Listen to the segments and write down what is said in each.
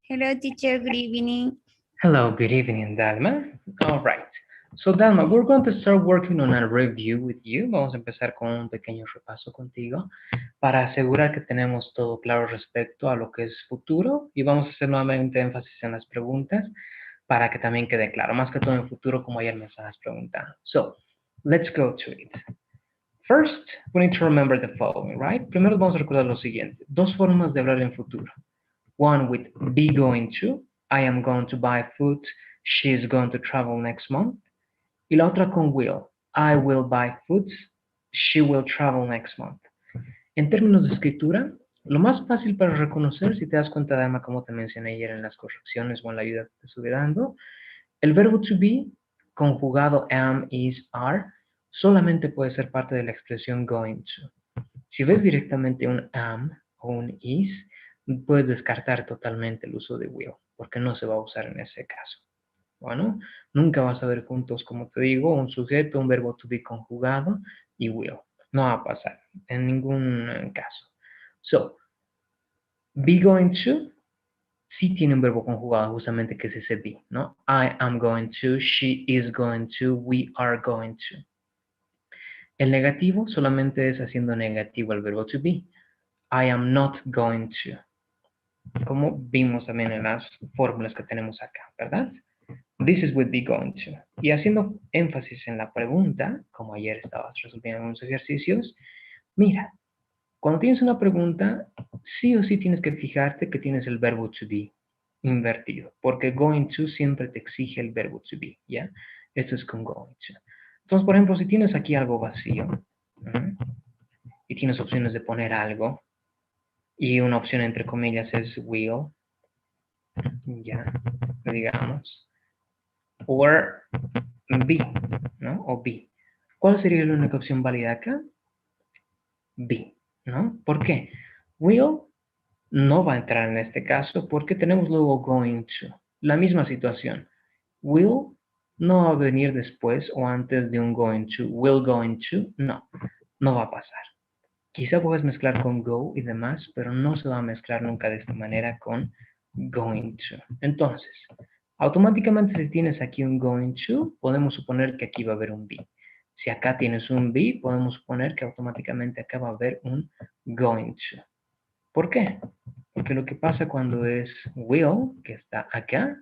Hello, teacher. Good evening. Hello, good evening, Dalma. All right. So, Dalma, we're going to start working on a review with you. Vamos a empezar con un pequeño repaso contigo para asegurar que tenemos todo claro respecto a lo que es futuro y vamos a hacer nuevamente énfasis en las preguntas para que también quede claro, más que todo en futuro como ayer me estabas preguntando. So, let's go to it. First, we need to remember the following, right? Primero vamos a recordar lo siguiente. Dos formas de hablar en futuro. One with be going to. I am going to buy food. She is going to travel next month. Y la otra con will. I will buy food. She will travel next month. En términos de escritura, lo más fácil para reconocer, si te das cuenta, Dama, como te mencioné ayer en las correcciones o en la ayuda que te estuve dando, el verbo to be, conjugado am, is, are, solamente puede ser parte de la expresión going to. Si ves directamente un am o un is, puedes descartar totalmente el uso de will, porque no se va a usar en ese caso. Bueno, nunca vas a ver juntos, como te digo, un sujeto, un verbo to be conjugado y will. No va a pasar en ningún caso. So, be going to sí tiene un verbo conjugado justamente que es ese be, ¿no? I am going to, she is going to, we are going to. El negativo solamente es haciendo negativo el verbo to be. I am not going to. Como vimos también en las fórmulas que tenemos acá, ¿verdad? This is with be going to. Y haciendo énfasis en la pregunta, como ayer estabas resolviendo algunos ejercicios, mira, cuando tienes una pregunta, sí o sí tienes que fijarte que tienes el verbo to be invertido, porque going to siempre te exige el verbo to be, ¿ya? Esto es con going to. Entonces, por ejemplo, si tienes aquí algo vacío, y tienes opciones de poner algo, y una opción entre comillas es will, ya, digamos, or be, ¿no? O be. ¿Cuál sería la única opción válida acá? Be, ¿no? ¿Por qué? Will no va a entrar en este caso porque tenemos luego going to. La misma situación. Will no va a venir después o antes de un going to. Will going to, no, no va a pasar. Quizá puedes mezclar con go y demás, pero no se va a mezclar nunca de esta manera con going to. Entonces, automáticamente si tienes aquí un going to, podemos suponer que aquí va a haber un be. Si acá tienes un be, podemos suponer que automáticamente acá va a haber un going to. ¿Por qué? Porque lo que pasa cuando es will, que está acá,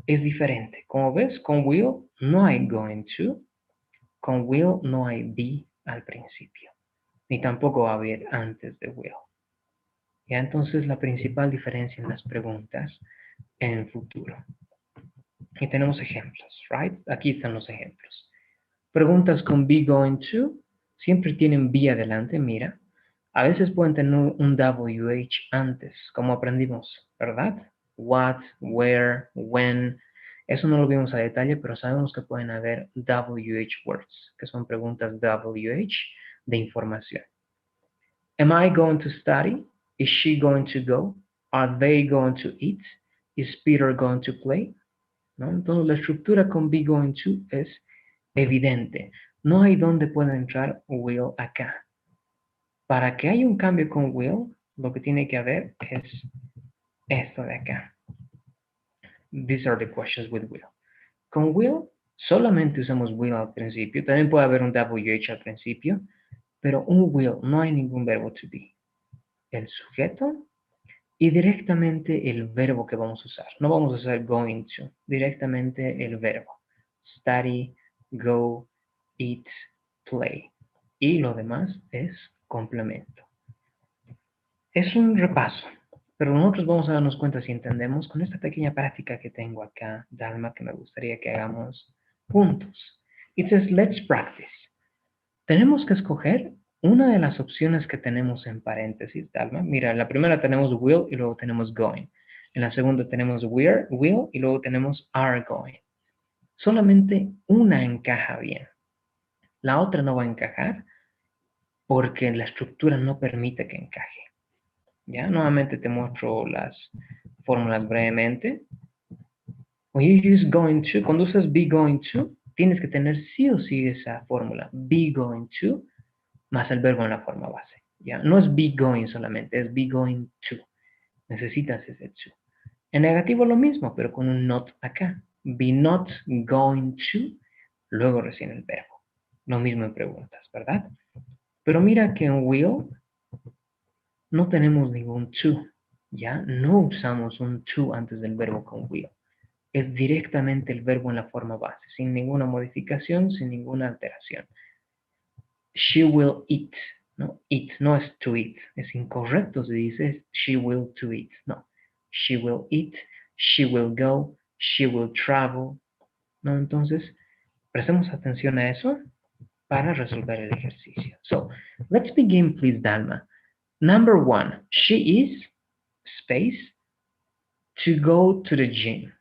es diferente. Como ves, con will no hay going to, con will no hay be al principio, ni tampoco va a haber antes de will. Ya entonces la principal diferencia en las preguntas en futuro. Y tenemos ejemplos, right? Aquí están los ejemplos. Preguntas con be going to siempre tienen be adelante, mira. A veces pueden tener un WH antes, como aprendimos, ¿verdad? What, where, when. Eso no lo vimos a detalle, pero sabemos que pueden haber WH words, que son preguntas WH de información. Am I going to study? Is she going to go? Are they going to eat? Is Peter going to play? ¿No? Entonces la estructura con be going to es evidente. No hay donde pueda entrar will acá. Para que haya un cambio con will, lo que tiene que haber es esto de acá. These are the questions with will. Con will, solamente usamos will al principio. También puede haber un WH al principio, pero un will, no hay ningún verbo to be. El sujeto y directamente el verbo que vamos a usar. No vamos a usar going to, directamente el verbo. Study, go, eat, play. Y lo demás es complemento. Es un repaso, pero nosotros vamos a darnos cuenta si entendemos con esta pequeña práctica que tengo acá, Dalma, que me gustaría que hagamos juntos. It says, let's practice. Tenemos que escoger una de las opciones que tenemos en paréntesis, Dalma. Mira, en la primera tenemos will y luego tenemos going. En la segunda tenemos will y luego tenemos are going. Solamente una encaja bien. La otra no va a encajar porque la estructura no permite que encaje. ¿Ya? Nuevamente te muestro las fórmulas brevemente. When you use going to, cuando usas be going to, tienes que tener sí o sí esa fórmula. Be going to más el verbo en la forma base. ¿Ya? No es be going solamente, es be going to. Necesitas ese to. En negativo lo mismo, pero con un not acá. Be not going to, luego recién el verbo. Lo mismo en preguntas, ¿verdad? Pero mira que en will no tenemos ningún to, ¿ya? No usamos un to antes del verbo con will. Es directamente el verbo en la forma base, sin ninguna modificación, sin ninguna alteración. She will eat, ¿no? Eat no es to eat, es incorrecto si dices she will to eat, no. She will eat, she will go, she will travel, ¿no? Entonces, prestemos atención a eso para resolver el ejercicio. So, let's begin, please, Dalma. Number 1, she is, space, to go to the gym.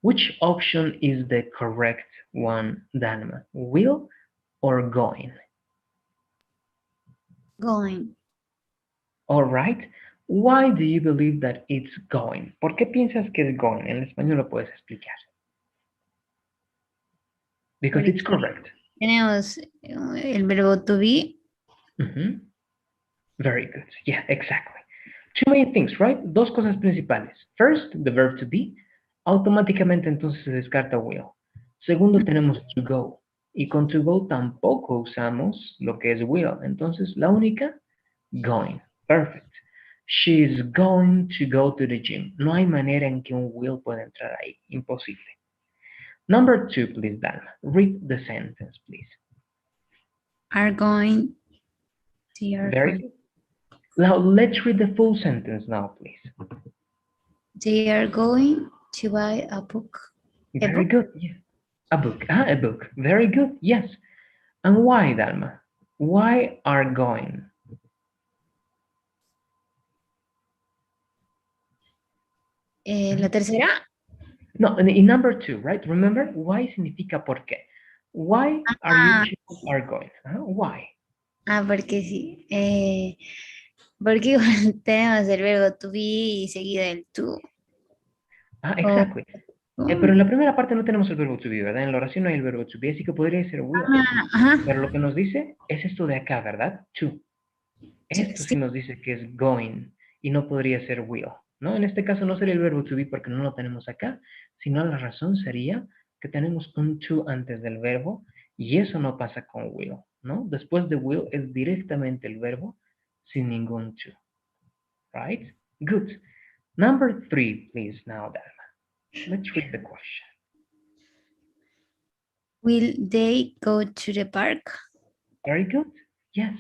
Which option is the correct one, Dalma? Will or going? Going. All right. Why do you believe that it's going? ¿Por qué piensas que es going? En español lo puedes explicar. Because it's Porque correct. tenemos el verbo to be. Mhm. Very good. Yeah, exactly. Two main things, right? Dos cosas principales. First, the verb to be. Automáticamente entonces se descarta will. Segundo, tenemos to go. Y con to go tampoco usamos lo que es will. Entonces, la única, going. Perfect. She is going to go to the gym. No hay manera en que un will pueda entrar ahí. Imposible. Number 2, please, Dan. Read the sentence, please. Are going. They are Very going. good. Now, let's read the full sentence now, please. They are going to buy a book. Very good. Yeah. A book. A book. Very good. Yes. And why, Dalma? Why are going? La tercera. No, in number 2, right? Remember, why significa por qué. Why are you children are going? Why? Porque sí. Porque igual tenemos el verbo to be y seguido el to. Exactly. Pero en la primera parte no tenemos el verbo to be, ¿verdad? En la oración no hay el verbo to be, así que podría ser will. Ajá. Pero lo que nos dice es esto de acá, ¿verdad? To. Esto sí nos dice que es going y no podría ser will, ¿no? En este caso no sería el verbo to be porque no lo tenemos acá, sino la razón sería que tenemos un to antes del verbo y eso no pasa con will, ¿no? Después de will es directamente el verbo sin ningún to. Right? Good. Number 3, please, now, Dalma. Let's read the question. Will they go to the park? Very good. Yes.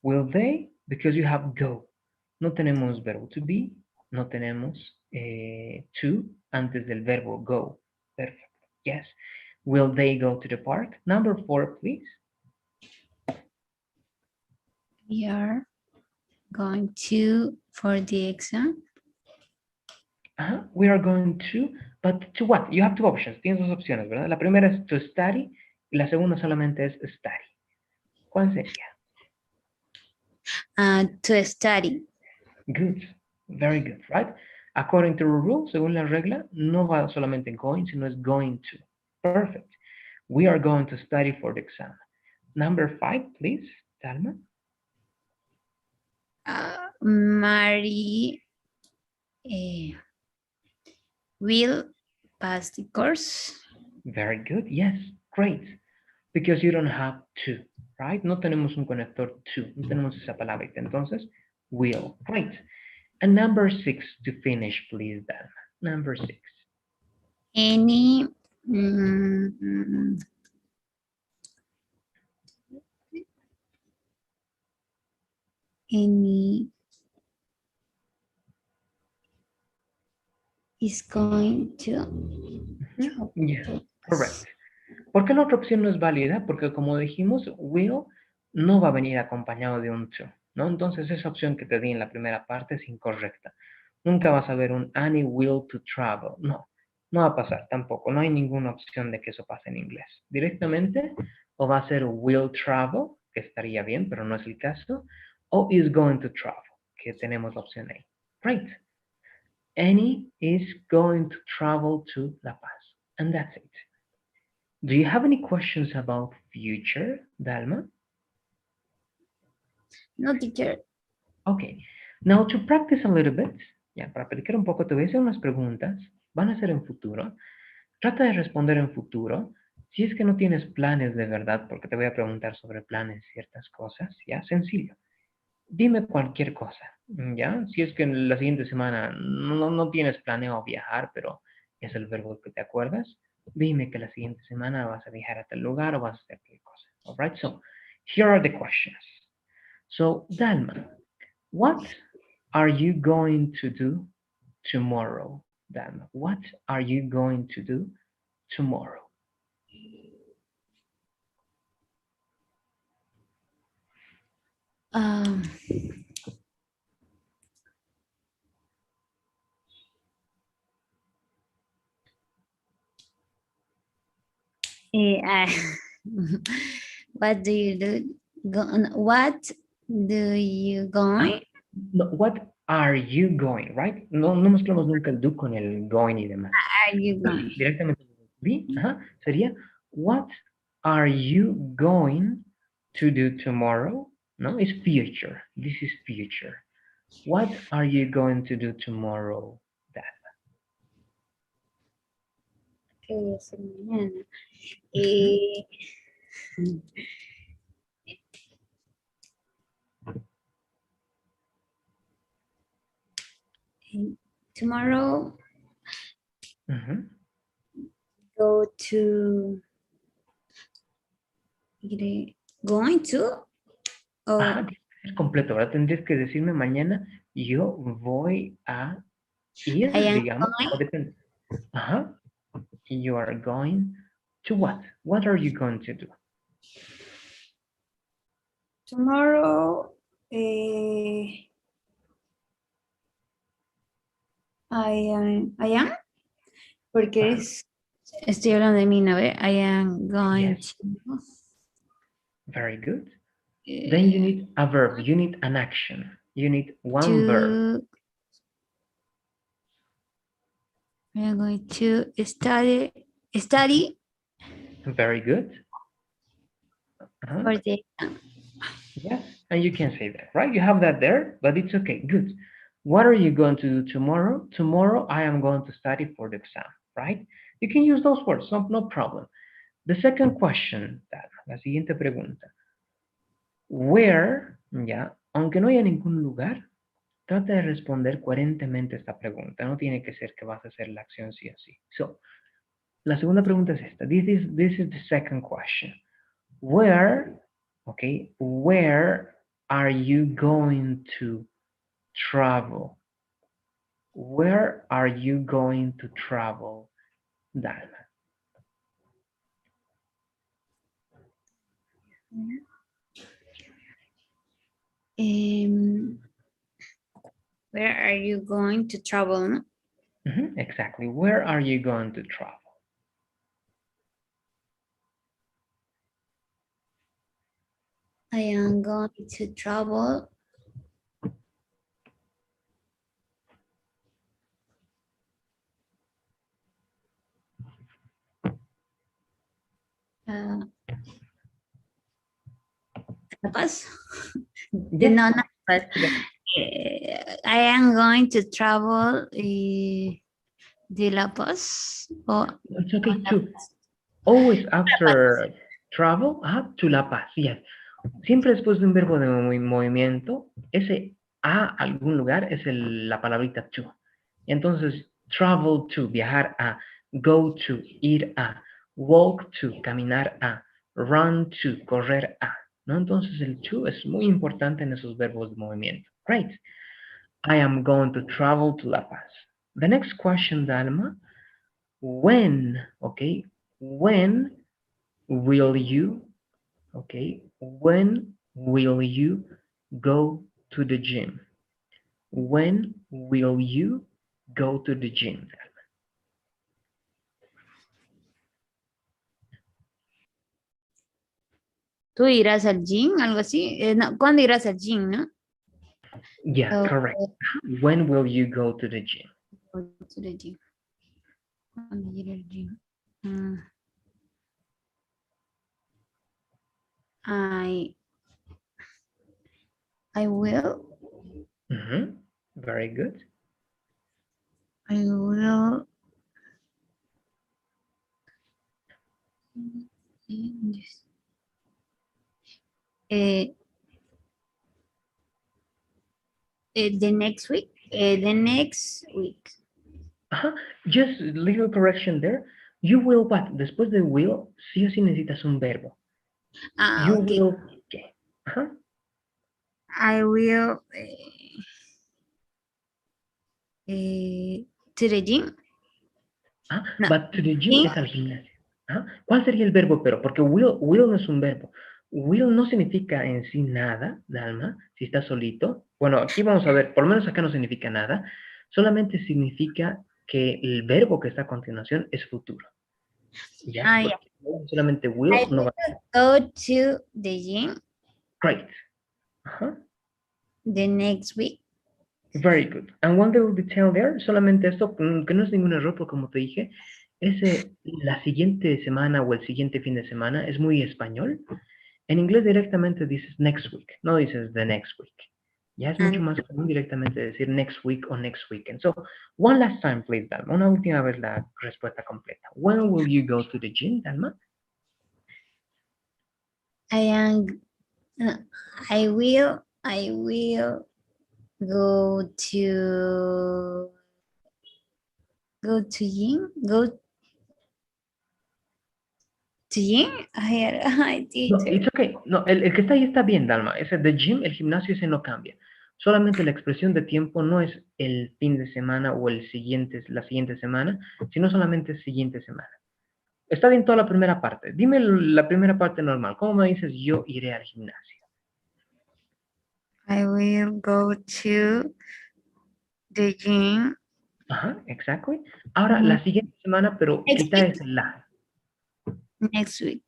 Will they? Because you have go. No tenemos verbo to be, no tenemos to antes del verbo go. Perfect. Yes. Will they go to the park? Number 4, please. We are going to for the exam. We are going to, but to what? You have two options. Tienes dos opciones, ¿verdad? La primera es to study y la segunda solamente es study. ¿Cuál sería? To study. Good. Very good, right? According to the rule, según la regla, no va solamente en going, sino es going to. Perfect. We are going to study for the exam. Number 5, please, Dalma. Mary will pass the course. Very good. Yes, great. Because you don't have to, right? No tenemos un conector to. No tenemos esa palabra. Entonces, will. Great. And number 6 to finish, please, Dalma. Number 6. Any is going to. Yeah, correct. ¿Por qué la otra opción no es válida? Porque como dijimos, will no va a venir acompañado de un to, ¿no? Entonces esa opción que te di en la primera parte es incorrecta. Nunca vas a ver un Annie will to travel. No, no va a pasar tampoco. No hay ninguna opción de que eso pase en inglés. Directamente o va a ser will travel, que estaría bien, pero no es el caso, o is going to travel, que tenemos la opción ahí. Great. Annie is going to travel to La Paz. And that's it. Do you have any questions about future, Dalma? No, teacher. Okay. Now to practice a little bit, Ya, para platicar un poco, te voy a hacer unas preguntas. Van a ser en futuro. Trata de responder en futuro. Si es que no tienes planes de verdad, porque te voy a preguntar sobre planes, ciertas cosas, ya, sencillo. Dime cualquier cosa, ¿ya? Si es que en la siguiente semana no tienes planeado viajar, pero es el verbo que te acuerdas, dime que la siguiente semana vas a viajar a tal lugar o vas a hacer tal cosa. All right, so here are the questions. So, Dalma, what are you going to do tomorrow, Dalma? What are you going to do tomorrow? Um, eh, what do you do? What do you Ah, going? no, what are you going, right? No mezclamos nunca el do con el going y demás. Are you going? Directamente be, sería what are you going to do tomorrow? No, it's future. This is future. What are you going to do tomorrow? That. ¿Qué voy a hacer mañana? Mhm. Tomorrow, Mhm. go to, going to, Ajá, or es completo, ¿verdad? Tendrías que decirme mañana, yo voy a I ir, am digamos, o going depende. Ajá. You are going to what? What are you going to do? tomorrow. I am, porque Ajá. estoy hablando de mí, ¿no ve? I am going Yes, to, very good. Then you eh, need a verb. You need an action. You need one verb. to, I am going to study Very good. Uh-huh. for the, Yes, and you can say that, right? You have that there, but it's okay. Good. What are you going to do tomorrow? Tomorrow I am going to study for the exam, right? You can use those words, no problem. The second question, la siguiente pregunta. Where, ya, aunque no haya ningún lugar, trata de responder coherentemente esta pregunta. No tiene que ser que vas a hacer la acción sí o sí. So, la segunda pregunta es esta. This is the second question. Where, okay, where are you going to travel? Where are you going to travel, Dalma? um, where are you going to travel? No? Exactly. Where are you going to travel? I am going to travel uh, La Paz. Yes. No, not La Paz. I am going to travel de La Paz. O It's okay too. Always after travel, to La Paz, yes. Siempre después de un verbo de movimiento, ese a algún lugar es la palabrita to. Entonces, travel to, viajar a, go to, ir a, walk to, caminar a, run to, correr a. ¿No? Entonces, el to es muy importante en esos verbos de movimiento. Great. I am going to travel to La Paz. The next question, Dalma. When, okay, when will you, okay, when will you go to the gym? When will you go to the gym? tú irás al gym, algo así. No, ¿cuándo irás al gym, no? Yeah, So, correct. When will you go to the gym? go to the gym. ¿Cuándo iré al gym? Mm, I I will Very good. I will. Uh, the next week. The next week. Ajá. Just a little correction there. You will what? Después de will, sí o sí necesitas un verbo. Ah, You okay. will, ¿qué? Ajá. I will to the gym. Ah, No. but to the gym Gym. es al gimnasio. Ajá. ¿Cuál sería el verbo pero? Porque will no es un verbo. Will no significa en sí nada, Dalma, si está solito. Bueno, aquí vamos a ver, por lo menos acá no significa nada. Solamente significa que el verbo que está a continuación es futuro. ¿Ya? Ah, yeah. Porque solamente I will no va. will go to the gym Great. Ajá. the next week. Very good. And one little detail there, solamente esto, que no es ningún error, porque como te dije, la siguiente semana o el siguiente fin de semana es muy español. En inglés directamente dices next week, no dices the next week. Ya es mucho And más común directamente decir next week o next weekend. So, one last time, please, Dalma. Una última vez la respuesta completa. When will you go to the gym, Dalma? I am. uh, I will. I will go to gym. Go to gym. I No, teacher. it's okay. No, el que está ahí está bien, Dalma. Ese the gym, el gimnasio, ese no cambia. Solamente la expresión de tiempo no es el fin de semana o la siguiente semana, sino solamente siguiente semana. Está bien toda la primera parte. Dime la primera parte normal. ¿Cómo me dices yo iré al gimnasio? I will go to the gym Ajá, exacto. Ahora, la siguiente semana, pero next quita week. ese la. Next week.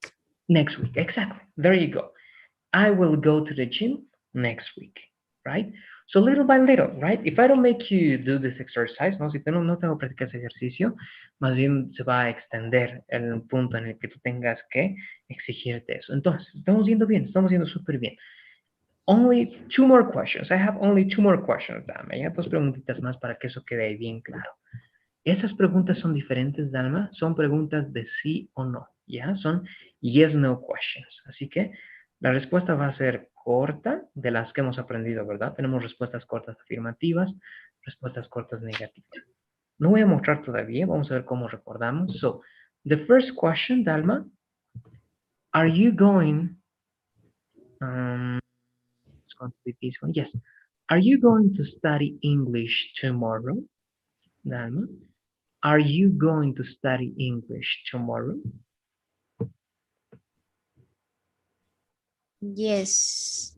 Next week, exactly. There you go. I will go to the gym next week, right? So little by little, right? If I don't make you do this exercise, no, si no tengo que practicar ese ejercicio, más bien se va a extender el punto en el que tú tengas que exigirte eso. Entonces, estamos yendo bien, estamos yendo súper bien. Only two more questions. I have only two more questions, Dame. Ya dos preguntitas más para que eso quede bien claro. Esas preguntas son diferentes, Dalma. Son preguntas de sí o no, ¿ya? Son yes, no questions. Así que la respuesta va a ser corta de las que hemos aprendido, ¿verdad? Tenemos respuestas cortas afirmativas, respuestas cortas negativas. No voy a mostrar todavía. Vamos a ver cómo recordamos. So, the first question, Dalma. Are you going... it's going to be this one. Yes. Are you going to study English tomorrow, Dalma? Are you going to study English tomorrow? Yes.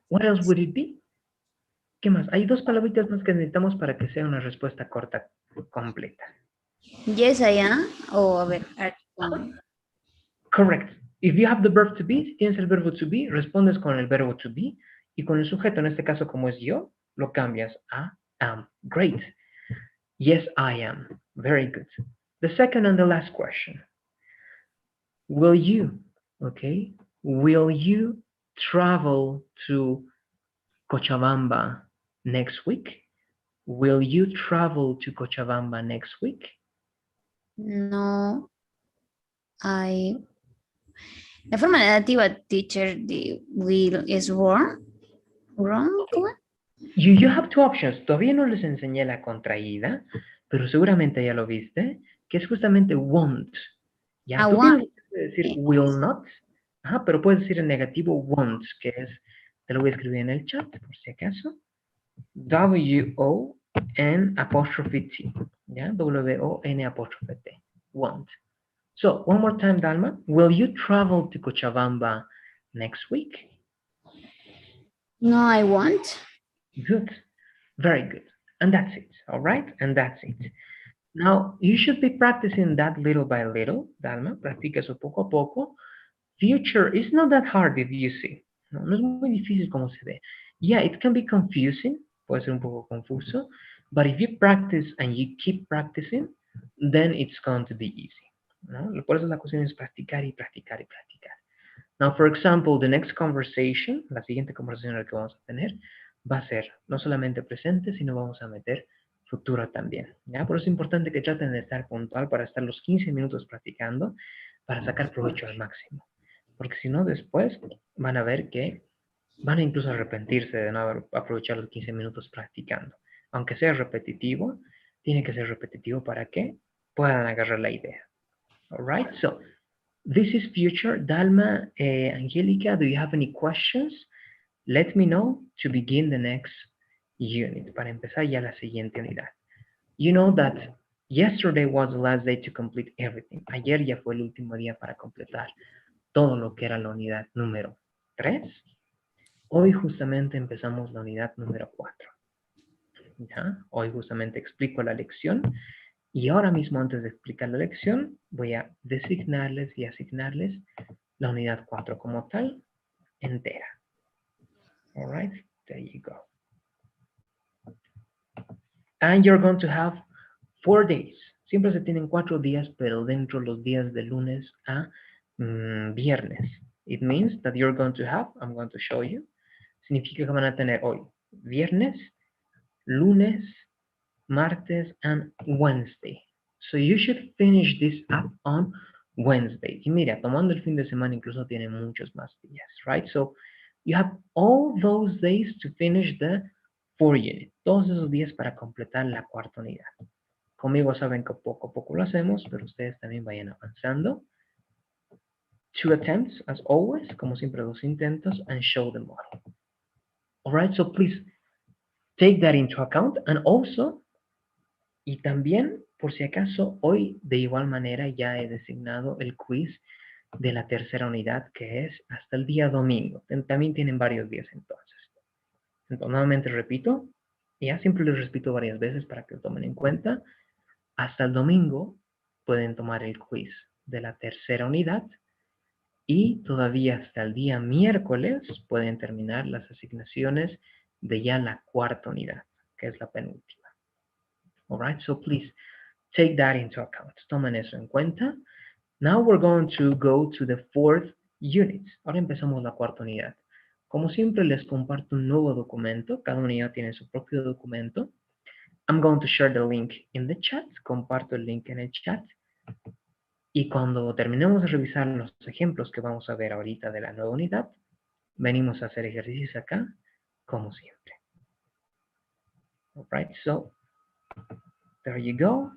What else would it be? ¿Qué más? Hay dos palabritas más que necesitamos para que sea una respuesta corta completa. Yes, I am. Oh, a ver. Correct. If you have the verb to be, si tienes el verbo to be, respondes con el verbo to be y con el sujeto, en este caso como es yo, lo cambias a am. Great. Yes, I am. Very good. The second and the last question. Will you, okay, will you travel to Cochabamba next week? Will you travel to Cochabamba next week? No, I. La forma negativa, teacher, de will is wrong. Wrong. ¿Cómo? You have two options. Todavía no les enseñé la contraída, pero seguramente ya lo viste, que es justamente won't. Ya, I tú want. tienes que decir will not, ajá, pero puedes decir en negativo won't, que es, te lo voy a escribir en el chat, por si acaso. W-O-N apostrophe T. ¿Ya? W-O-N apostrophe T. Won't. So, one more time, Dalma. Will you travel to Cochabamba next week? No, I want. Good. Very good. And that's it. All right? And that's it. Now, you should be practicing that little by little, Dalma. Practica eso poco a poco. Future is not that hard if you see. No, no es muy difícil como se ve. Yeah, it can be confusing. Puede ser un poco confuso. But if you practice and you keep practicing, then it's going to be easy. ¿No? Por eso la cuestión es practicar y practicar y practicar. Now, for example, the next conversation, la siguiente conversación que vamos a tener, va a ser no solamente presente, sino vamos a meter futuro también. ¿Ya? Por eso es importante que traten de estar puntual para estar los 15 minutos practicando, para sacar provecho al máximo. Porque si no, después van a ver que van a incluso arrepentirse de no haber aprovechado los 15 minutos practicando. Aunque sea repetitivo, tiene que ser repetitivo para que puedan agarrar la idea. All right, so this is future. Dalma, Angelica, do you have any questions? Let me know to begin the next unit. Para empezar ya la siguiente unidad. You know that yesterday was the last day to complete everything. Ayer ya fue el último día para completar todo lo que era la unidad número 3. Hoy justamente empezamos la unidad número 4. ¿Ya? Hoy justamente explico la lección. Y ahora mismo, antes de explicar la lección, voy a designarles y asignarles la unidad 4 como tal, entera. All right, there you go. And you're going to have 4 days. Siempre se tienen 4 días, pero dentro de los días de lunes a viernes. It means that you're going to have, I'm going to show you, significa que van a tener hoy viernes, lunes, martes, and Wednesday. So you should finish this up on Wednesday. Y mira, tomando el fin de semana incluso tiene muchos más días, right? So you have all those days to finish the 4 unit. Todos esos días para completar la cuarta unidad. Conmigo saben que poco a poco lo hacemos, pero ustedes también vayan avanzando. 2 attempts, as always, como siempre 2 intentos, and show the model. All right, so please take that into account, and also, y también, por si acaso, hoy de igual manera ya he designado el quiz de la tercera unidad, que es hasta el día domingo. También tienen varios días entonces. Entonces, nuevamente repito, ya siempre les repito varias veces para que lo tomen en cuenta. Hasta el domingo pueden tomar el quiz de la tercera unidad y todavía hasta el día miércoles pueden terminar las asignaciones de ya la cuarta unidad, que es la penúltima. All right, so please take that into account. Tomen eso en cuenta. Now we're going to go to the 4th unit. Ahora empezamos la cuarta unidad. Como siempre les comparto un nuevo documento. Cada unidad tiene su propio documento. I'm going to share the link in the chat. Comparto el link en el chat. Y cuando terminemos de revisar los ejemplos que vamos a ver ahorita de la nueva unidad, venimos a hacer ejercicios acá, como siempre. All right, so there you go.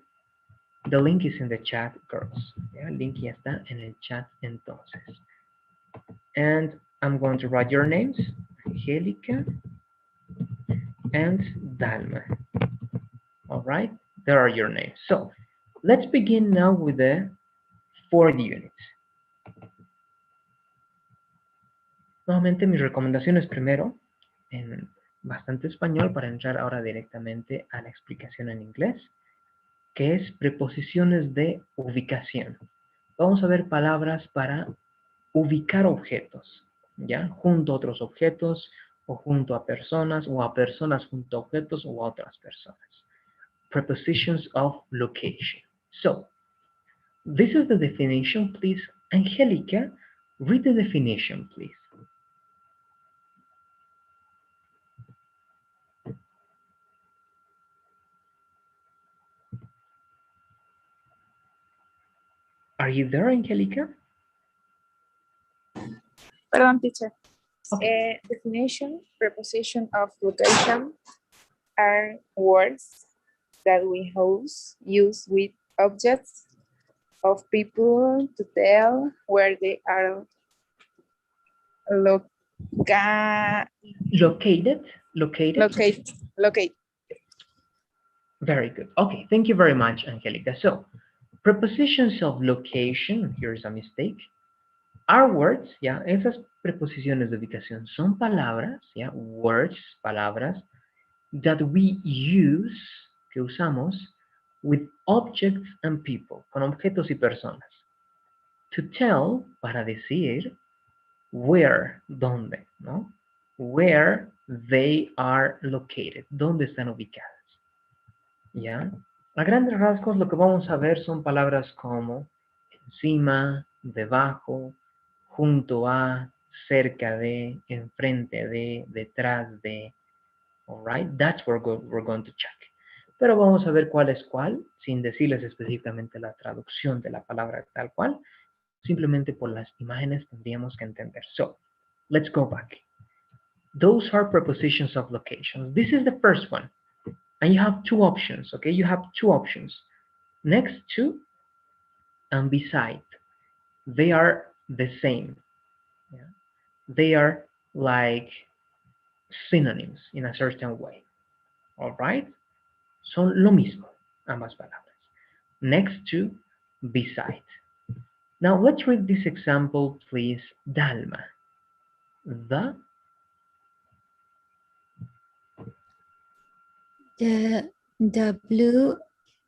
The link is in the chat, girls. Yeah, el link ya está en el chat entonces. And I'm going to write your names, Angelica and Dalma. All right, there are your names. So let's begin now with the 4th unit. Nuevamente mis recomendaciones primero en bastante español para entrar ahora directamente a la explicación en inglés, que es preposiciones de ubicación. Vamos a ver palabras para ubicar objetos, ¿ya? Junto a otros objetos, o junto a personas, o a personas junto a objetos, o a otras personas. Prepositions of location. So, this is the definition, please. Angelica, read the definition, please. Are you there, Angelica? Pardon, teacher. Okay. Definition, preposition of location are words that we use with objects of people to tell where they are Located. Locate. Very good. Okay, thank you very much, Angelica. So, prepositions of location, here's a mistake, are words, ¿ya? Esas preposiciones de ubicación son palabras, ¿ya? Words, palabras, that we use, que usamos, with objects and people, con objetos y personas. To tell, para decir, where, dónde, ¿no? Where they are located, dónde están ubicadas. ¿Ya? A grandes rasgos lo que vamos a ver son palabras como encima, debajo, junto a, cerca de, enfrente de, detrás de, All right, that's what we're going to check. Pero vamos a ver cuál es cuál, sin decirles específicamente la traducción de la palabra tal cual. Simplemente por las imágenes tendríamos que entender. So, let's go back. Those are prepositions of location. This is the first one. And you have two options, okay? You have two options. Next to and beside. They are the same. Yeah? They are like synonyms in a certain way. All right? Son lo mismo, ambas palabras. Next to, beside. Now let's read this example, please. Dalma. The blue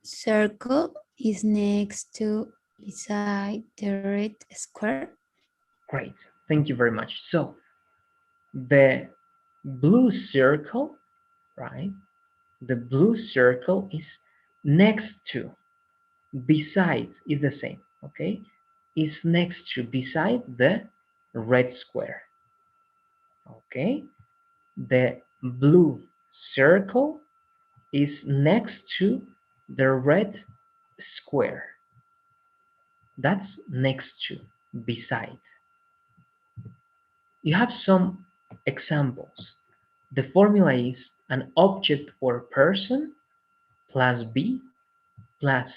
circle is next to beside the red square. Great. Thank you very much. So the blue circle, right? The blue circle is next to, beside is the same, okay? Is next to, beside the red square, okay? The blue circle is next to the red square. That's next to, beside. You have some examples. The formula is an object or person plus be plus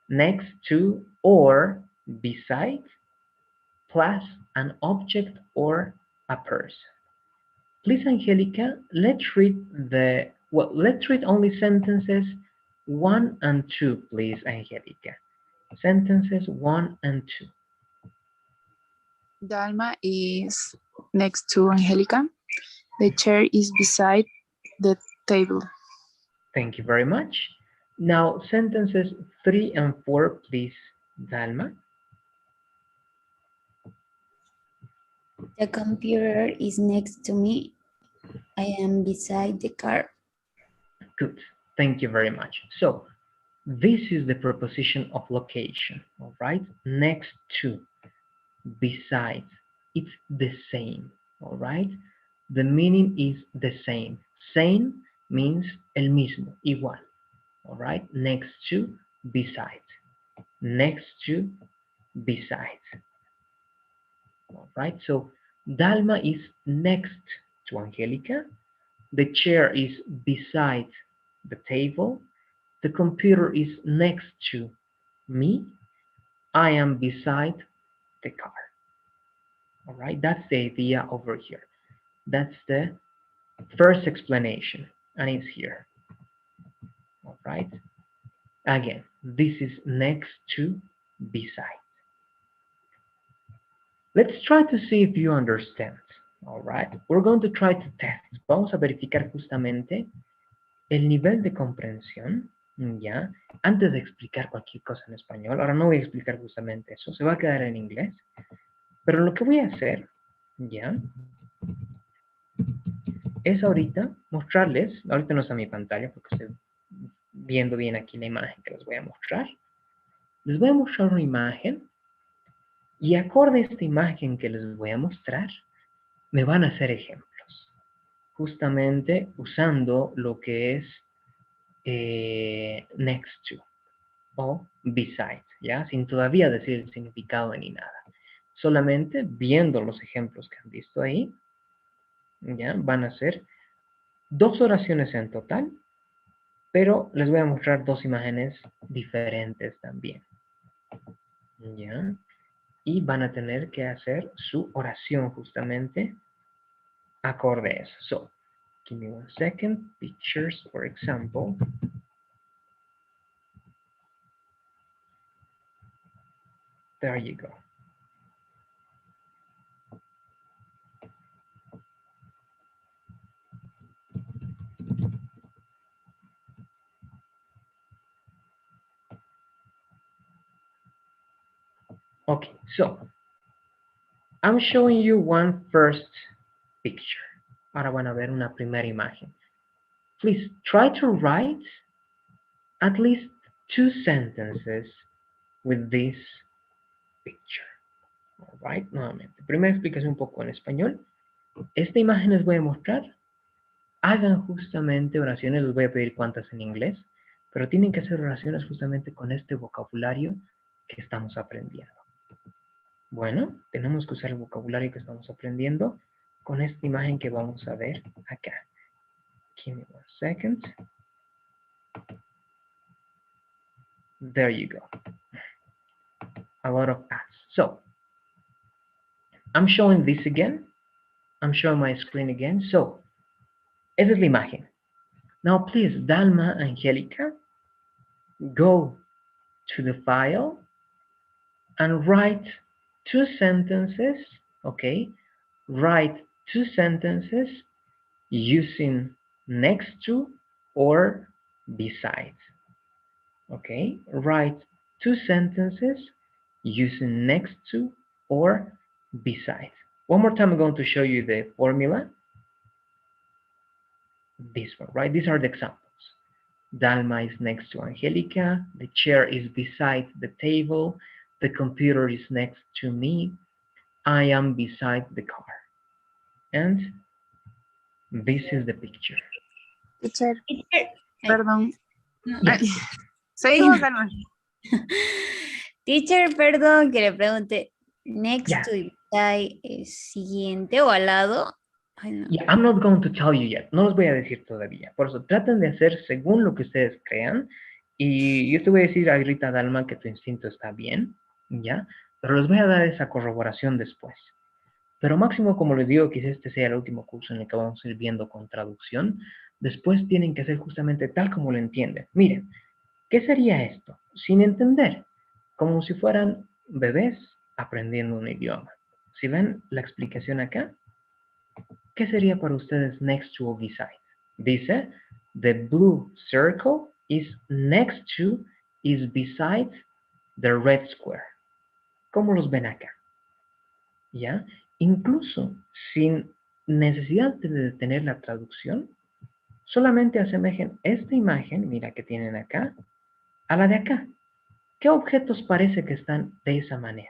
next to or beside plus an object or a person. Please, Angelica, let's read only sentences 1 and 2, please, Angelica. Sentences 1 and 2. Dalma is next to Angelica. The chair is beside the table. Thank you very much. Now, sentences 3 and 4, please, Dalma. The computer is next to me. I am beside the car. Good. Thank you very much. So, this is the preposition of location, all right? Next to, beside, it's the same, all right? The meaning is the same. Same means el mismo, igual, all right? Next to, beside. Next to, beside. All right, so Dalma is next to Angelica. The chair is beside the table. The computer is next to me. I am beside the car. All right, that's the idea over here. That's the first explanation, and it's here. All right, again, this is next to, beside. Let's try to see if you understand. All right, we're going to try to test. Vamos a verificar justamente el nivel de comprensión, ¿ya? Antes de explicar cualquier cosa en español. Ahora no voy a explicar justamente eso, se va a quedar en inglés. Pero lo que voy a hacer, ¿ya? Es ahorita mostrarles, ahorita no está mi pantalla porque estoy viendo bien aquí la imagen que les voy a mostrar. Les voy a mostrar una imagen y acorde a esta imagen que les voy a mostrar, me van a hacer ejemplos. Justamente usando lo que es next to o beside, ¿ya? Sin todavía decir el significado ni nada. Solamente viendo los ejemplos que han visto ahí, ¿ya? Van a ser 2 oraciones en total, pero les voy a mostrar 2 imágenes diferentes también, ¿ya? Y van a tener que hacer su oración justamente acorde a eso. So, give me 1 second. Pictures, for example. There you go. Okay, so I'm showing you one first picture. Ahora van a ver una primera imagen. Please try to write at least 2 sentences with this picture. All right, nuevamente. Primera explicación un poco en español. Esta imagen les voy a mostrar. hagan justamente oraciones, les voy a pedir cuántas en inglés, pero tienen que hacer oraciones justamente con este vocabulario que estamos aprendiendo. Bueno, tenemos que usar el vocabulario que estamos aprendiendo con esta imagen que vamos a ver acá. Give me 1 second. There you go. A lot of ads. So, I'm showing this again. I'm showing my screen again. So, esa es la imagen. Now, please, Dalma, Angelica, go to the file and write 2 sentences, okay? Write 2 sentences using next to or besides, okay? Write 2 sentences using next to or besides. One more time, I'm going to show you the formula. This one, right? These are the examples. Dalma is next to Angelica. The chair is beside the table. The computer is next to me. I am beside the car. And this is the picture. Teacher, Teacher, perdón. no. Ay, seguimos, Dalma. Teacher, perdón que le pregunte. Next Yeah. to y beside es siguiente o al lado. Ay, no. Yeah, I'm not going to tell you yet. No los voy a decir todavía. Por eso traten de hacer según lo que ustedes crean. Y yo te voy a decir ahorita, Dalma, que tu instinto está bien, ¿ya? Pero les voy a dar esa corroboración después. Pero máximo, como les digo, quizás este sea el último curso en el que vamos a ir viendo con traducción. Después tienen que hacer justamente tal como lo entienden. Miren, ¿qué sería esto? Sin entender, como si fueran bebés aprendiendo un idioma. Si ven la explicación acá, ¿qué sería para ustedes next to o beside? Dice, the blue circle is next to, is beside the red square. ¿Cómo los ven acá? ¿Ya? Incluso sin necesidad de detener la traducción, solamente asemejen esta imagen, mira que tienen acá, a la de acá. ¿Qué objetos parece que están de esa manera?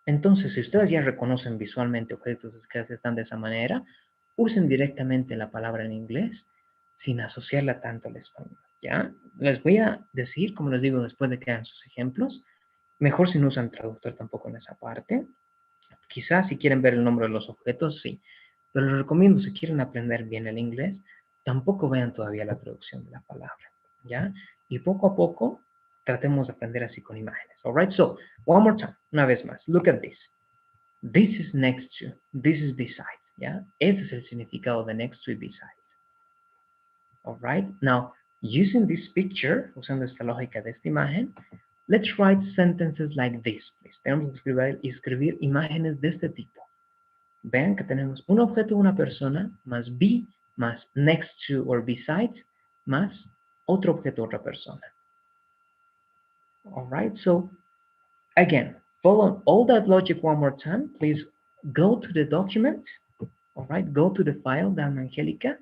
Entonces, si ustedes ya reconocen visualmente objetos que están de esa manera, usen directamente la palabra en inglés sin asociarla tanto al español, ¿ya? Les voy a decir, como les digo, después de que hagan sus ejemplos, mejor si no usan traductor tampoco en esa parte. Quizás si quieren ver el nombre de los objetos, sí. Pero les recomiendo, si quieren aprender bien el inglés, tampoco vean todavía la traducción de la palabra, ¿ya? Y poco a poco tratemos de aprender así con imágenes. All right, so one more time, una vez más. Look at this. This is next to, this is beside, ¿ya? Ese es el significado de next to y beside. All right, now, using this picture, usando esta lógica de esta imagen, let's write sentences like this, please. Tenemos que escribir imágenes de este tipo. Vean que tenemos un objeto, una persona, más be, más next to or beside, más otro objeto, otra persona. All right, so again, follow all that logic one more time. Please go to the document. All right, go to the file, Dalma Angelica,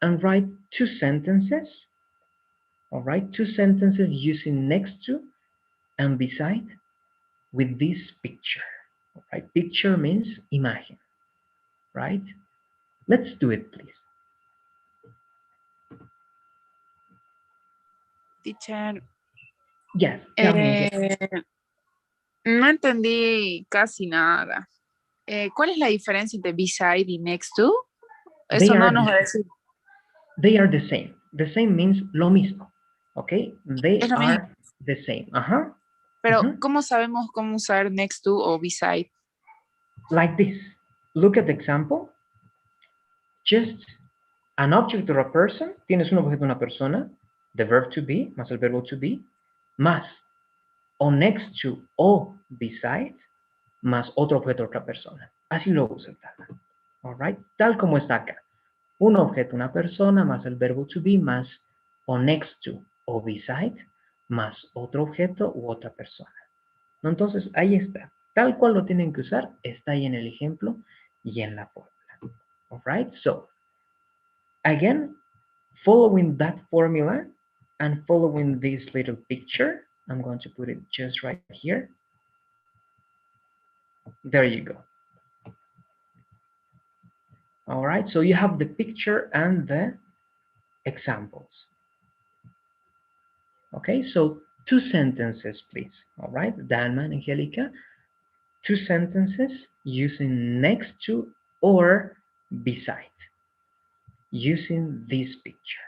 and write 2 sentences. All right, 2 sentences using next to and beside with this picture. All right, picture means imagen, right? Let's do it, please. Teacher, Yes, tell me. no entendí casi nada. ¿Cuál es la diferencia entre beside y next to? Eso They no are nos the- va a decir. They are the same. The same means lo mismo. Okay? They Es lo are mismo. the same. Uh-huh. Pero, Mhm. ¿cómo sabemos cómo usar next to o beside? Like this. Look at the example. Just an object or a person. Tienes un objeto, una persona. The verb to be, más el verbo to be, más o next to o beside, más otro objeto, otra persona. Así lo usa el Dalma. All right? Tal como está acá. Un objeto, una persona, más el verbo to be, más o next to o beside, más otro objeto u otra persona. ¿No? Entonces, ahí está. Tal cual lo tienen que usar, está ahí en el ejemplo y en la fórmula. All right? So, again, following that formula and following this little picture, I'm going to put it just right here. There you go. All right, so you have the picture and the examples. Okay, so 2 sentences, please. All right, Dalma and Angelica, 2 sentences using next to or beside, using this picture.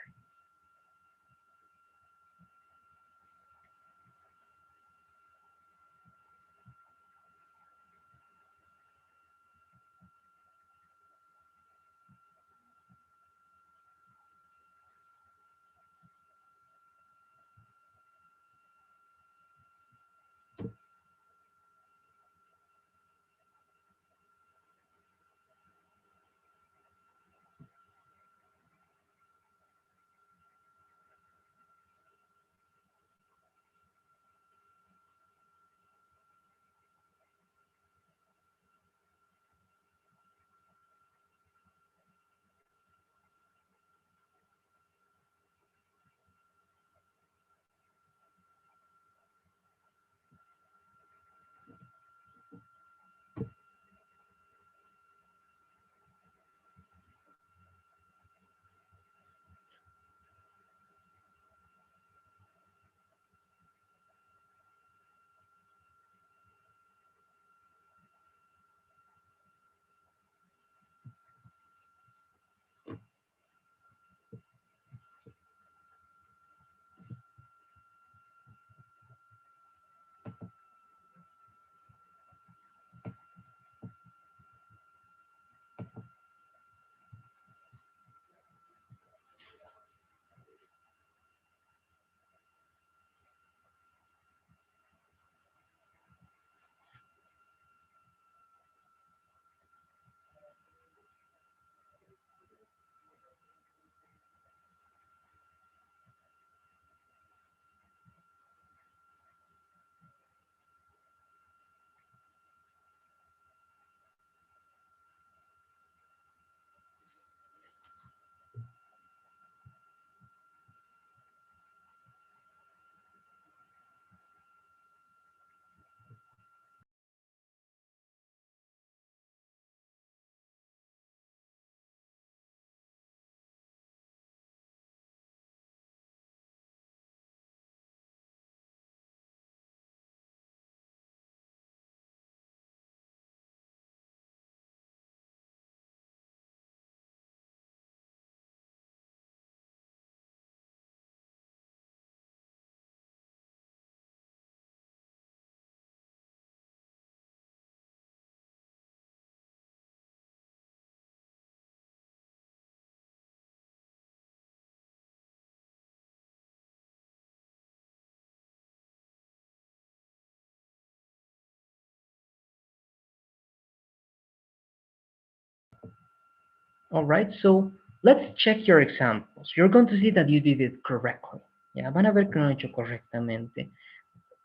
All right, so let's check your examples. You're going to see that you did it correctly. Ya, van a ver que lo han hecho correctamente.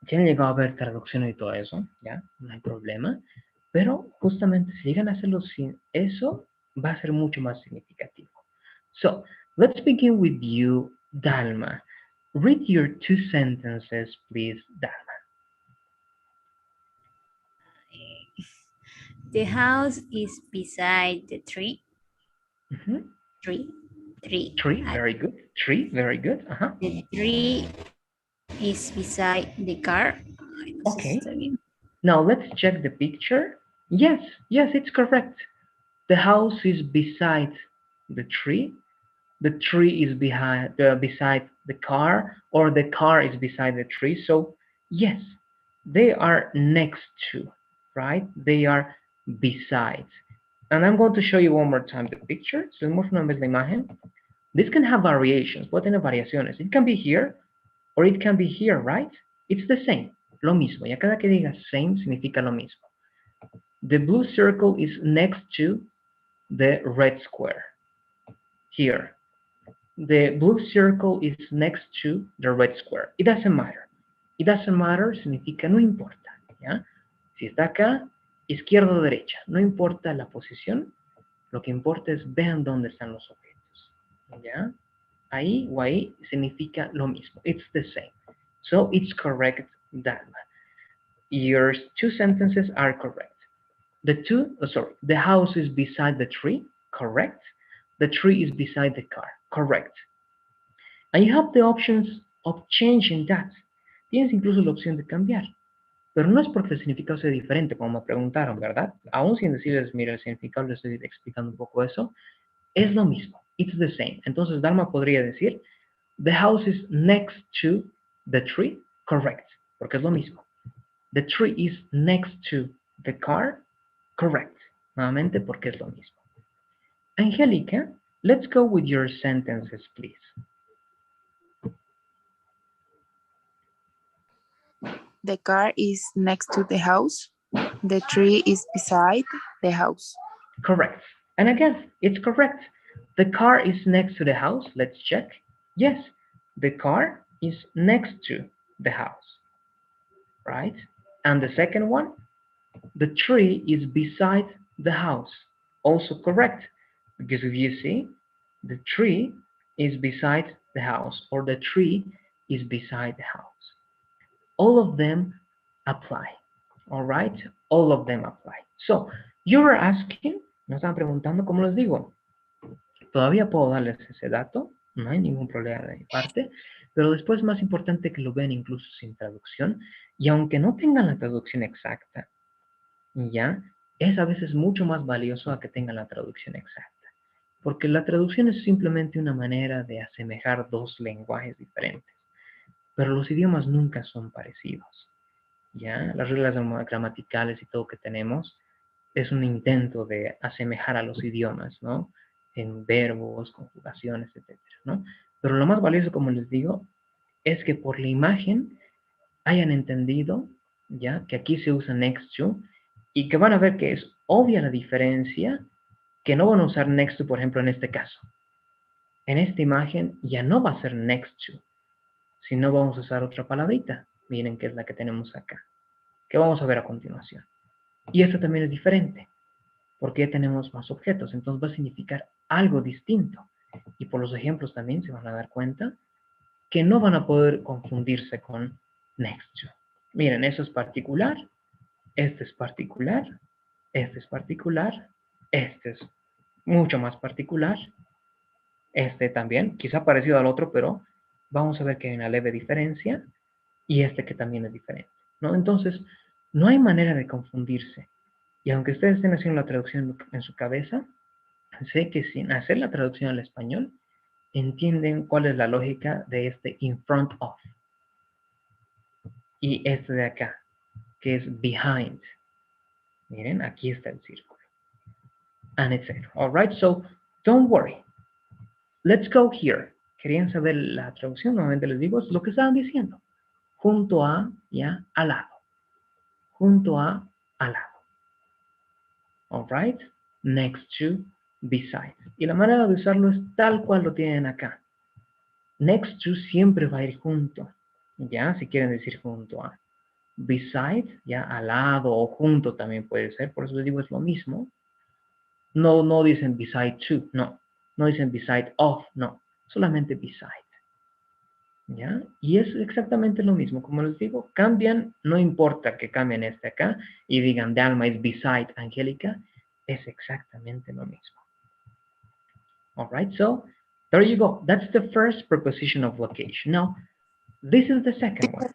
Ya han llegado a ver traducción y todo eso, ya, no hay problema. Pero justamente si llegan a hacerlo sin eso, va a ser mucho más significativo. So, let's begin with you, Dalma. Read your 2 sentences, please, Dalma. The house is beside the tree. Mhm. Tree. Tree, very good. Tree, very good. The tree is beside the car. Ay, no sé si Okay. está bien. Now let's check the picture. Yes, yes, it's correct. The house is beside the tree. The tree is beside the car, or the car is beside the tree. So yes, they are next to, right? They are beside. And I'm going to show you one more time the picture. So una vez la imagen. This can have variations. Puede tener variaciones. It can be here, or it can be here, right? It's the same. Lo mismo. Ya cada que diga same significa lo mismo. The blue circle is next to the red square. Here. The blue circle is next to the red square. It doesn't matter. It doesn't matter significa no importa. ¿Ya? Si está acá, izquierda o derecha. No importa la posición. Lo que importa es vean dónde están los objetos. ¿Ya? Ahí o ahí significa lo mismo. It's the same. So it's correct, Dalma. Your 2 sentences are correct. The house is beside the tree. Correct. The tree is beside the car. Correct. And you have the options of changing that. Tienes incluso la opción de cambiar. Pero no es porque el significado sea diferente, como me preguntaron, ¿verdad? Aún sin decirles, mira, el significado, les estoy explicando un poco eso. Es lo mismo. It's the same. Entonces, Dalma podría decir, the house is next to the tree. Correct. Porque es lo mismo. The tree is next to the car. Correct. Nuevamente, porque es lo mismo. Angelica, let's go with your sentences, please. The car is next to the house. The tree is beside the house. Correct. And again, it's correct. The car is next to the house. Let's check. Yes, the car is next to the house. Right? And the second one, the tree is beside the house. Also correct. Because if you see, the tree is beside the house, or the tree is beside the house. All of them apply. All right? All of them apply. So, you were asking, nos están preguntando, ¿cómo les digo? Todavía puedo darles ese dato, no hay ningún problema de mi parte, pero después es más importante que lo vean incluso sin traducción, y aunque no tengan la traducción exacta, ya, es a veces mucho más valioso a que tengan la traducción exacta, porque la traducción es simplemente una manera de asemejar dos lenguajes diferentes, pero los idiomas nunca son parecidos, ya, las reglas gramaticales y todo que tenemos es un intento de asemejar a los idiomas, ¿no? En verbos, conjugaciones, etcétera, ¿no? Pero lo más valioso, como les digo, es que por la imagen hayan entendido, ¿ya? Que aquí se usa next to y que van a ver que es obvia la diferencia, que no van a usar next to, por ejemplo, en este caso. En esta imagen ya no va a ser next to, sino vamos a usar otra palabrita. Miren que es la que tenemos acá, que vamos a ver a continuación. Y esta también es diferente, porque ya tenemos más objetos, entonces va a significar algo distinto. Y por los ejemplos también se van a dar cuenta que no van a poder confundirse con next to. Miren, eso es particular, este es particular, este es particular, este es mucho más particular, este también, quizá parecido al otro, pero vamos a ver que hay una leve diferencia, y este que también es diferente, ¿no? Entonces, no hay manera de confundirse. Y aunque ustedes estén haciendo la traducción en su cabeza, sé que sin hacer la traducción al español, entienden cuál es la lógica de este in front of. Y este de acá, que es behind. Miren, aquí está el círculo. And etc. Alright, so don't worry. Let's go here. ¿Querían saber la traducción? Nuevamente les digo, es lo que estaban diciendo. Junto a, ya, al lado. Junto a, al lado. Alright, next to, beside. Y la manera de usarlo es tal cual lo tienen acá. Next to siempre va a ir junto. Ya, si quieren decir junto a. Beside, ya, al lado o junto también puede ser. Por eso les digo, es lo mismo. No dicen beside to, no. No dicen beside of, no. Solamente beside. ¿Ya? Y es exactamente lo mismo. Como les digo, cambian, no importa que cambien este acá y digan Dalma is beside Angélica, es exactamente lo mismo. Alright, so there you go. That's the first preposition of location. Now, this is the second one.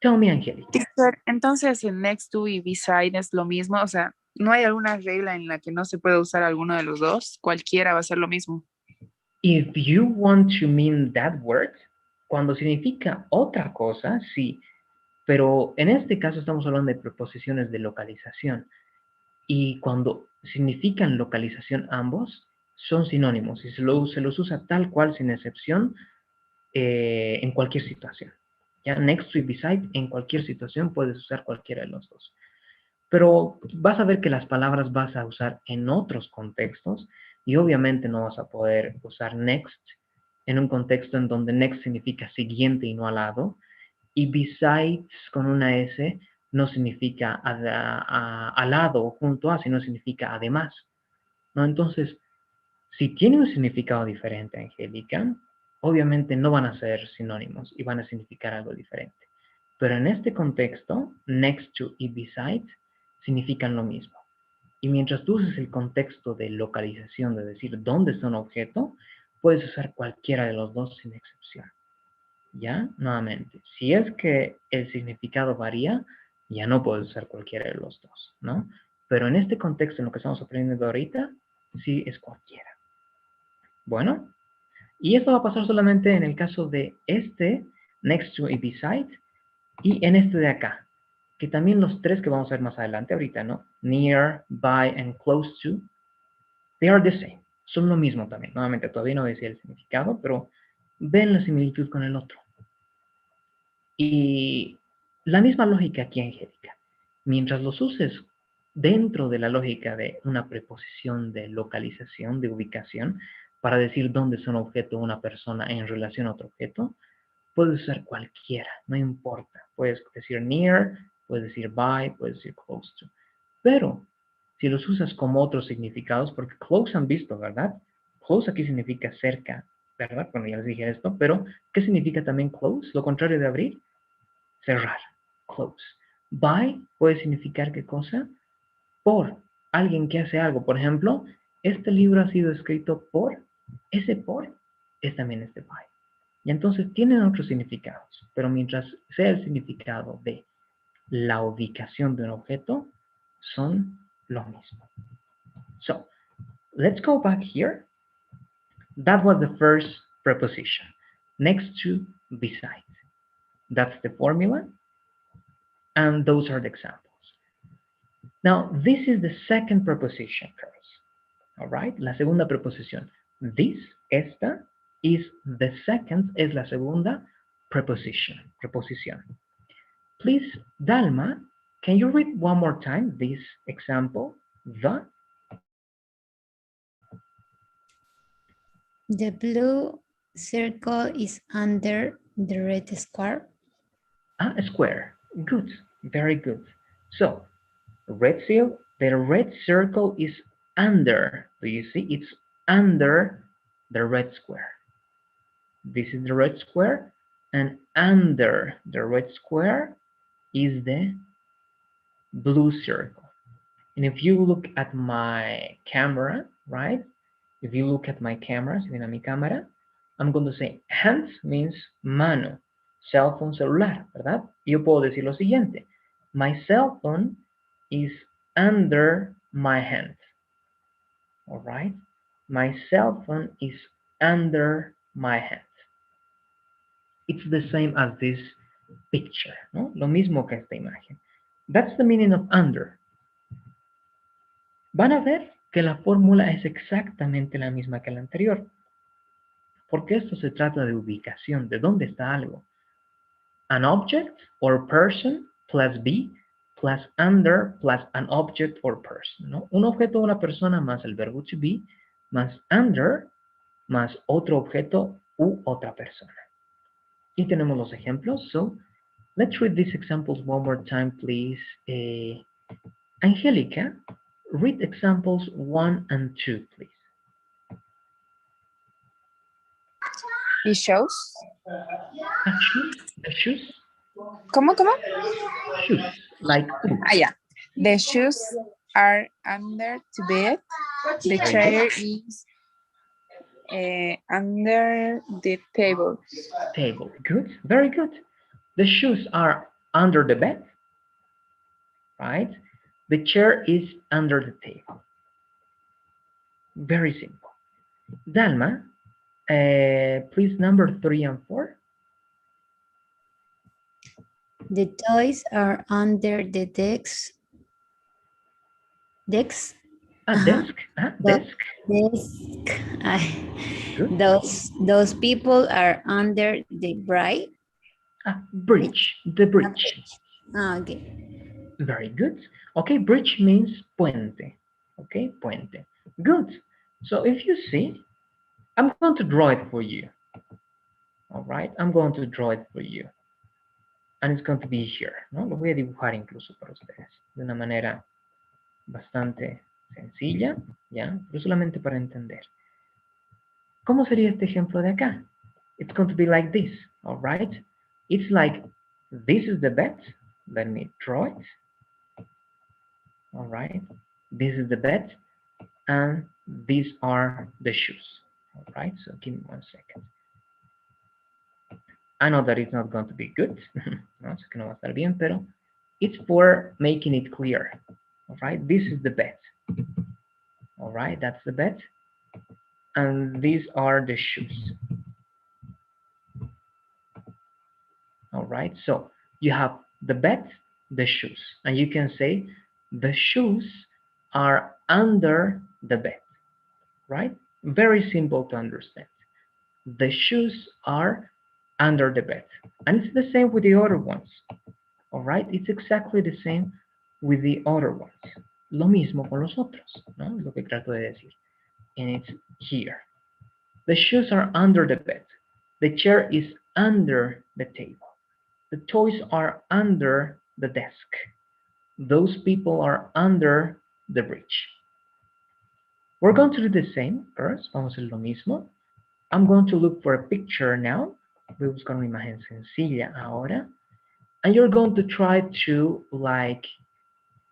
Tell me, Angélica. Teacher, entonces el next to y beside es lo mismo, o sea, ¿no hay alguna regla en la que no se puede usar alguno de los dos? Cualquiera va a ser lo mismo. If you want to mean that word, cuando significa otra cosa, sí. Pero en este caso estamos hablando de preposiciones de localización. Y cuando significan localización ambos, son sinónimos. Y se los usa tal cual, sin excepción, en cualquier situación. Ya, next to y beside, en cualquier situación puedes usar cualquiera de los dos. Pero vas a ver que las palabras vas a usar en otros contextos y obviamente no vas a poder usar next en un contexto en donde next significa siguiente y no al lado, y besides con una S no significa al lado o junto a, sino significa además, ¿no? Entonces, si tiene un significado diferente, Angélica, obviamente no van a ser sinónimos y van a significar algo diferente. Pero en este contexto, next to y beside significan lo mismo. Y mientras tú uses el contexto de localización, de decir dónde está un objeto, puedes usar cualquiera de los dos sin excepción. ¿Ya? Nuevamente, si es que el significado varía, ya no puedes usar cualquiera de los dos, ¿no? Pero en este contexto, en lo que estamos aprendiendo ahorita, sí es cualquiera. Bueno, y esto va a pasar solamente en el caso de este, next to y beside, y en este de acá, que también los tres que vamos a ver más adelante ahorita, ¿no? Near, by, and close to, they are the same. Son lo mismo también. Nuevamente, todavía no decía el significado, pero ven la similitud con el otro. Y la misma lógica aquí, Angélica. Mientras los uses dentro de la lógica de una preposición de localización, de ubicación, para decir dónde es un objeto o una persona en relación a otro objeto, puedes usar cualquiera, no importa. Puedes decir near, puedes decir by, puedes decir close to. Pero si los usas como otros significados, porque close han visto, ¿verdad? Close aquí significa cerca, ¿verdad? Bueno, ya les dije esto, pero ¿qué significa también close? Lo contrario de abrir, cerrar, close. By puede significar ¿qué cosa? Por alguien que hace algo. Por ejemplo, este libro ha sido escrito por, ese por es también este by. Y entonces tienen otros significados, pero mientras sea el significado de la ubicación de un objeto, son lo mismo. So, let's go back here. That was the first preposition. Next to, beside. That's the formula. And those are the examples. Now, this is the second preposition, girls. All right? La segunda preposición. This, esta, is the second, es la segunda preposition. Please, Dalma, can you read one more time this example? The blue circle is under the red square. A square. Good. Very good. So, the red circle is under. Do you see? It's under the red square. This is the red square, and under the red square is the blue circle. And if you look at my camera, right? If you look at my camera, si ven a mi cámara, I'm going to say hands means mano, cell phone, celular, ¿verdad? Yo puedo decir lo siguiente. My cell phone is under my hand. All right? My cell phone is under my hand. It's the same as this picture, ¿no? Lo mismo que esta imagen. That's the meaning of under. Van a ver que la fórmula es exactamente la misma que la anterior. Porque esto se trata de ubicación, de dónde está algo. An object or person plus be plus under plus an object or person, ¿no? Un objeto o una persona más el verbo to be más under más otro objeto u otra persona. Y tenemos los ejemplos. So, let's read these examples one more time, please. Angelica, read examples 1 and 2, please. The shoes. The shoes? ¿Cómo? Shoes, like foot. Yeah. The shoes are under the bed. The chair is under the table. Table, good, very good. The shoes are under the bed, right? The chair is under the table. Very simple. Dalma, please number 3 and 4. The toys are under the desk. Desk. Desk. Good. Those people are under the bridge. Bridge. The bridge. Okay. Very good. Okay, bridge means puente. Okay, puente. Good. So if you see, I'm going to draw it for you. All right, I'm going to draw it for you. And it's going to be here, ¿no? Lo voy a dibujar incluso para ustedes de una manera bastante sencilla, ¿ya? Pero solamente para entender. ¿Cómo sería este ejemplo de acá? It's going to be like this, all right? It's like, this is the bed. Let me draw it. All right. This is the bed, and these are the shoes. All right, so give me 1 second. I know that it's not going to be good. No, sé que no va a estar bien, pero it's for making it clear. All right, this is the bed. All right, that's the bed. And these are the shoes. All right, so you have the bed, the shoes, and you can say the shoes are under the bed, right? Very simple to understand. The shoes are under the bed. And it's the same with the other ones. All right, it's exactly the same with the other ones. Lo mismo con los otros, ¿no? Lo que trato de decir. And it's here. The shoes are under the bed. The chair is under the table. The toys are under the desk. Those people are under the bridge. We're going to do the same first. Vamos a hacer lo mismo. I'm going to look for a picture now. Voy a buscar una imagen sencilla ahora. And you're going to try to like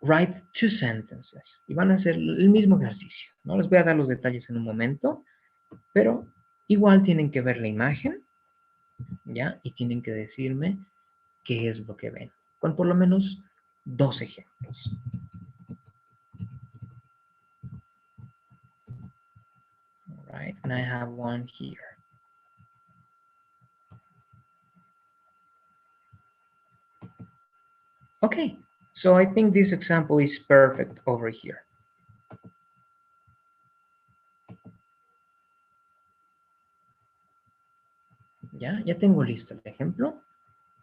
write 2 sentences. Y van a hacer el mismo ejercicio. No les voy a dar los detalles en un momento, pero igual tienen que ver la imagen, ¿ya? Y tienen que decirme qué es lo que ven. Con por lo menos 2 ejemplos. All right, and I have one here. Okay, so I think this example is perfect over here. Ya tengo listo el ejemplo.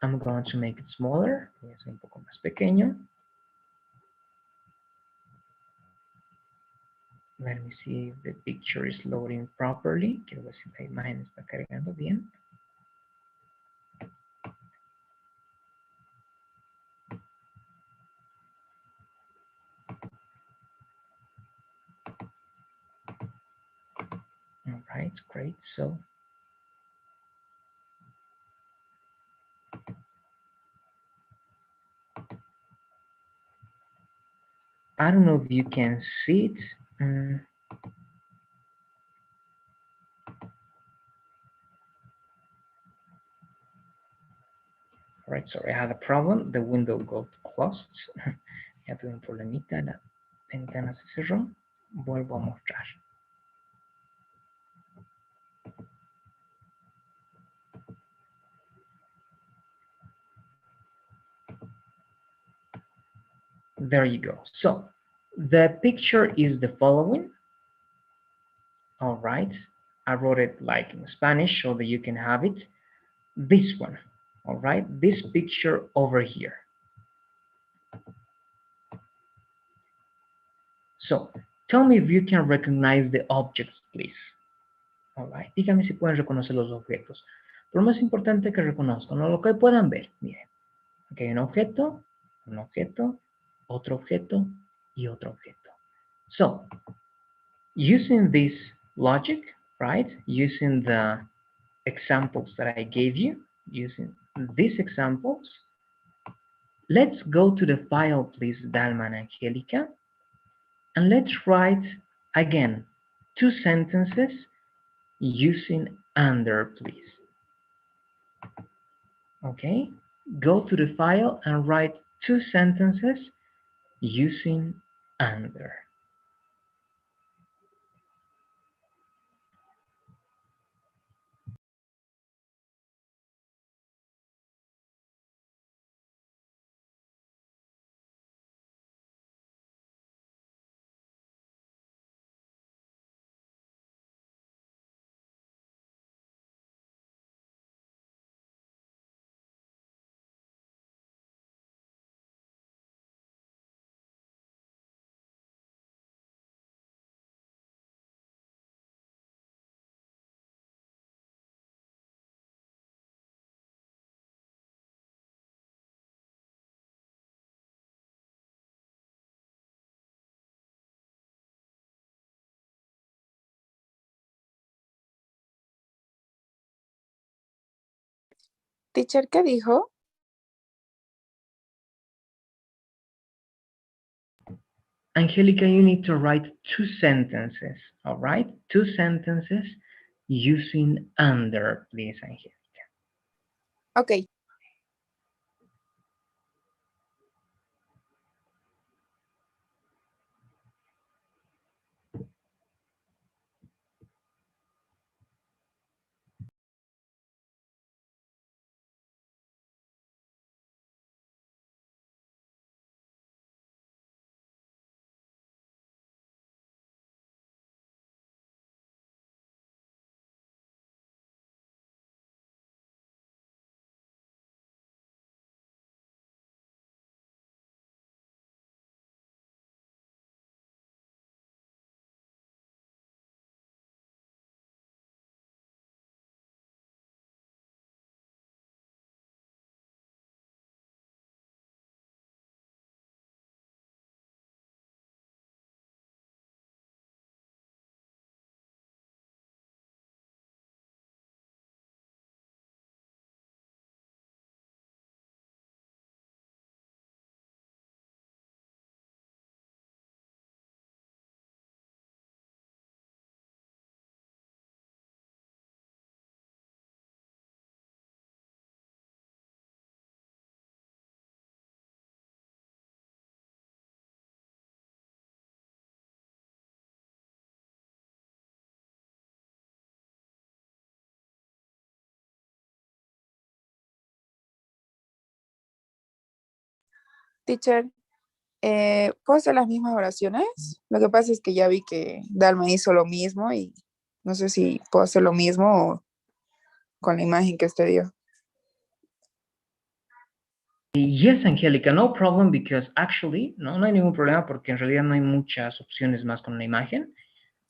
I'm going to make it smaller. Voy a hacer un poco más pequeño. Let me see if the picture is loading properly. Quiero ver si la imagen está cargando bien. All right, great. So I don't know if you can see it. All right, sorry, I had a problem. The window got closed. Ya tuve un problemita. La ventana se cerró. Vuelvo a mostrar. There you go. So the picture is the following. All right, I wrote it like in Spanish so that you can have it. This one, all right, this picture over here. So tell me if you can recognize the objects, please. All right, dígame si pueden reconocer los objetos. Pero más importante que reconozcan, ¿no? Lo que puedan ver. Miren, aquí hay un objeto, otro objeto y otro objeto. So, using this logic, right, using the examples that I gave you, using these examples, let's go to the file, please, Dalma and Angelica, and let's write, again, 2 sentences using under, please. Okay, go to the file and write 2 sentences using under. Teacher, ¿qué dijo? Angelica, you need to write 2 sentences, all right? 2 sentences using under, please, Angelica. Okay. Teacher, ¿puedo hacer las mismas oraciones? Lo que pasa es que ya vi que Dalma hizo lo mismo y no sé si puedo hacer lo mismo o con la imagen que usted dio. Yes, Angélica, no problem, because actually, no hay ningún problema porque en realidad no hay muchas opciones más con la imagen.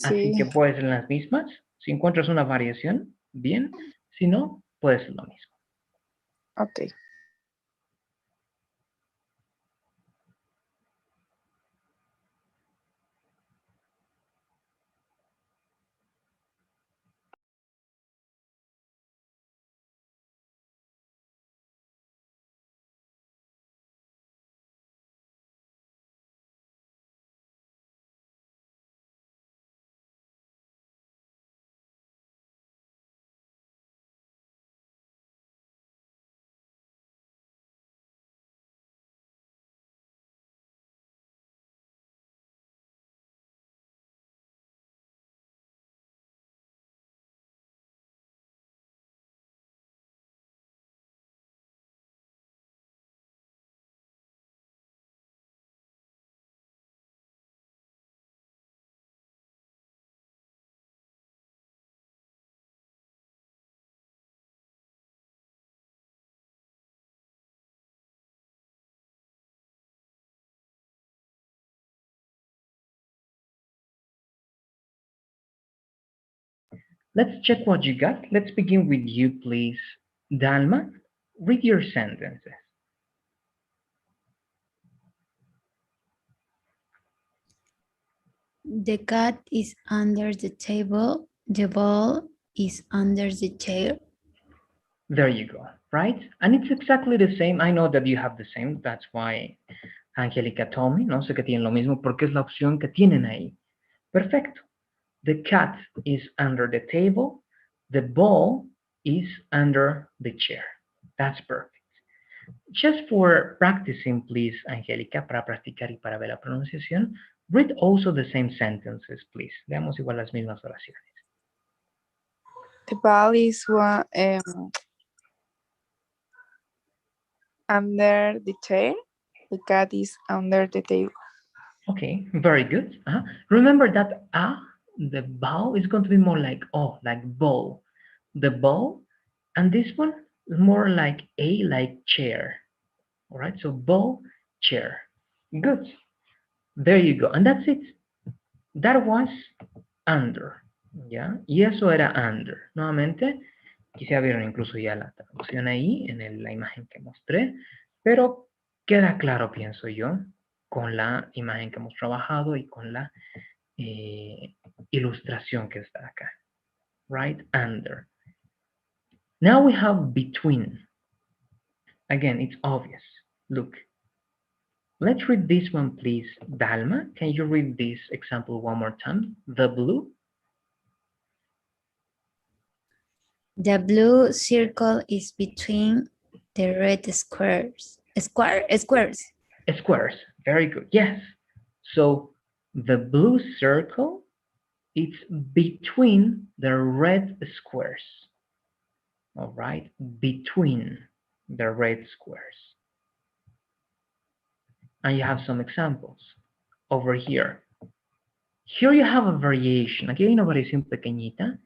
Así Sí, que puedes ser las mismas. Si encuentras una variación, bien. Si no, puede ser lo mismo. ok. Let's check what you got. Let's begin with you, please. Dalma, read your sentences. The cat is under the table. The ball is under the chair. There you go, right? And it's exactly the same. I know that you have the same. That's why Angelica told me, no sé que tienen lo mismo porque es la opción que tienen ahí. Perfecto. The cat is under the table. The ball is under the chair. That's perfect. Just for practicing, please, Angélica, para practicar y para ver la pronunciación, read also the same sentences, please. Veamos igual las mismas oraciones. The ball is under the chair. The cat is under the table. Okay, very good. Remember that the ball is going to be more like like ball. The ball, and this one is more like like chair. All right, so ball, chair. Good. There you go. And that's it. That was under. ¿Ya? Y eso era under. Nuevamente, quizá vieron incluso ya la traducción ahí en la imagen que mostré, pero queda claro, pienso yo, con la imagen que hemos trabajado y con la ilustración que está acá. Right under. Now we have between. Again, it's obvious. Look. Let's read this one, please. Dalma, can you read this example one more time? The blue. The blue circle is between the red squares. Squares. Squares. Very good. Yes. So the blue circle is between the red squares. All right. Between the red squares. And you have some examples over here. Here you have a variation. Aquí hay una variación pequeñita,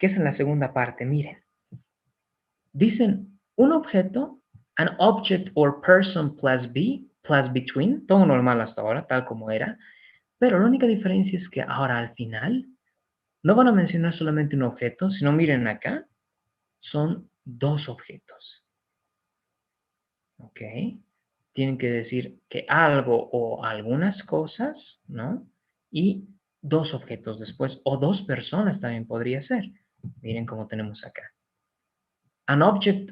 que es en la segunda parte. Miren. Dicen un objeto, an object or person plus be, plus between, todo normal hasta ahora, tal como era, pero la única diferencia es que ahora al final no van a mencionar solamente un objeto, sino miren acá, son dos objetos. ¿Ok? Tienen que decir que algo o algunas cosas, ¿no? Y dos objetos después, o dos personas también podría ser. Miren cómo tenemos acá. An object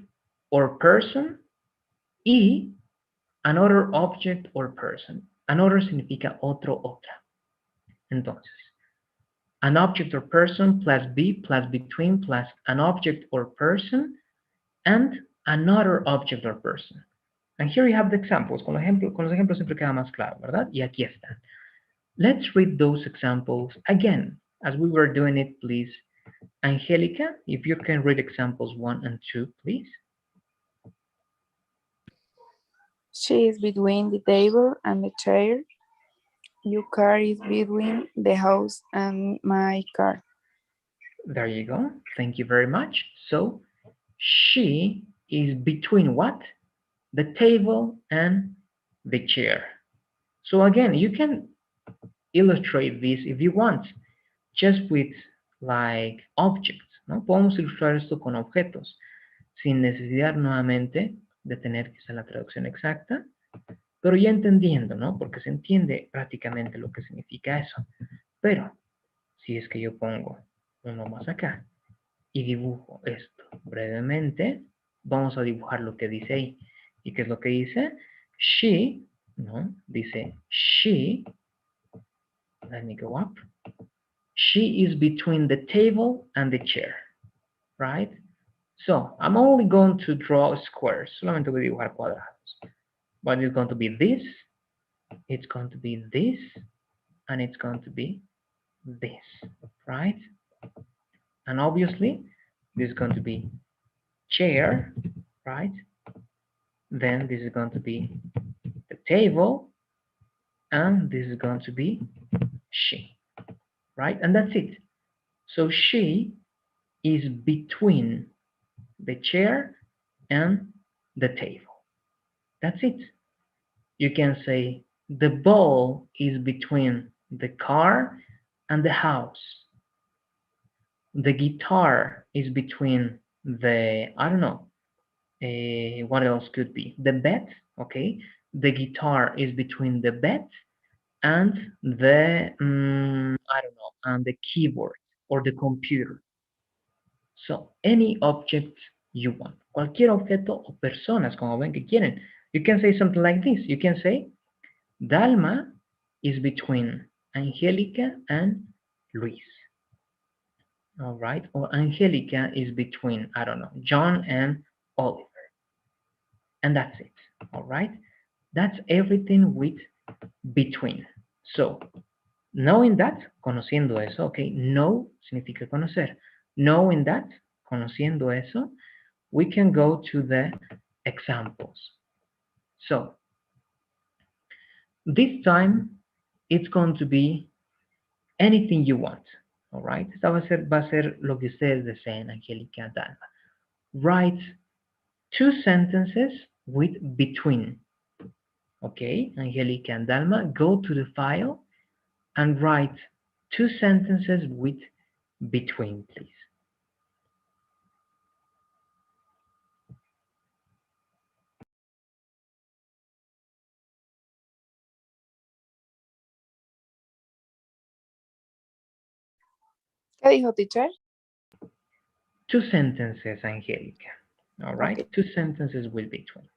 or person y another object or person. Another significa otro, otra. Entonces, an object or person plus be plus between plus an object or person and another object or person. And here you have the examples. Con los ejemplos siempre queda más claro, ¿verdad? Y aquí están. Let's read those examples again. As we were doing it, please. Angelica, if you can read examples 1 and 2, please. She is between the table and the chair. Your car is between the house and my car. There you go. Thank you very much. So, she is between what? The table and the chair. So again, you can illustrate this if you want, just with like objects, ¿no? Podemos ilustrar esto con objetos, sin necesidad nuevamente de tener que hacer la traducción exacta, pero ya entendiendo, ¿no? Porque se entiende prácticamente lo que significa eso. Pero, si es que yo pongo uno más acá y dibujo esto brevemente, vamos a dibujar lo que dice ahí. ¿Y qué es lo que dice? She, ¿no? Dice she, let me go up. She is between the table and the chair, right? So, I'm only going to draw squares. Solamente voy a dibujar cuadrados. But it's going to be this, it's going to be this, and it's going to be this, right? And obviously, this is going to be chair, right? Then this is going to be the table, and this is going to be she, right? And that's it. So she is between the chair and the table. That's it. You can say the ball is between the car and the house. The guitar is between the, I don't know, what else could be? The bed, okay? The guitar is between the bed and the, I don't know, and the keyboard or the computer. So, any object you want. Cualquier objeto o personas, como ven que quieren. You can say something like this. You can say, Dalma is between Angelica and Luis. All right. Or Angelica is between, I don't know, John and Oliver. And that's it. All right. That's everything with between. So, knowing that, conociendo eso, okay, know significa conocer. Knowing that, conociendo eso, we can go to the examples. So, this time, it's going to be anything you want. All right. Esta va a ser lo que ustedes deseen, Angélica, Dalma. Write 2 sentences with between. Okay, Angélica and Dalma, go to the file and write 2 sentences with between, please. ¿Qué dijo, teacher? 2 sentences, Angélica. All right, Okay. 2 sentences with between.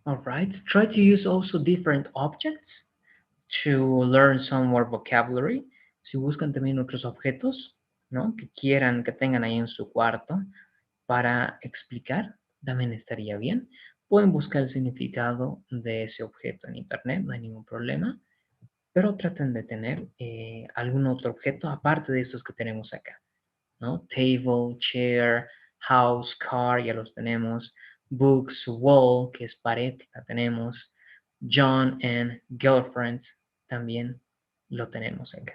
All right. Try to use also different objects to learn some more vocabulary. Si buscan también otros objetos, ¿no? Que quieran, que tengan ahí en su cuarto para explicar, también estaría bien. Pueden buscar el significado de ese objeto en internet, no hay ningún problema, pero traten de tener algún otro objeto aparte de estos que tenemos acá, ¿no? Table, chair, house, car, ya los tenemos. Books, wall, que es pared, la tenemos. John and girlfriend, también lo tenemos acá.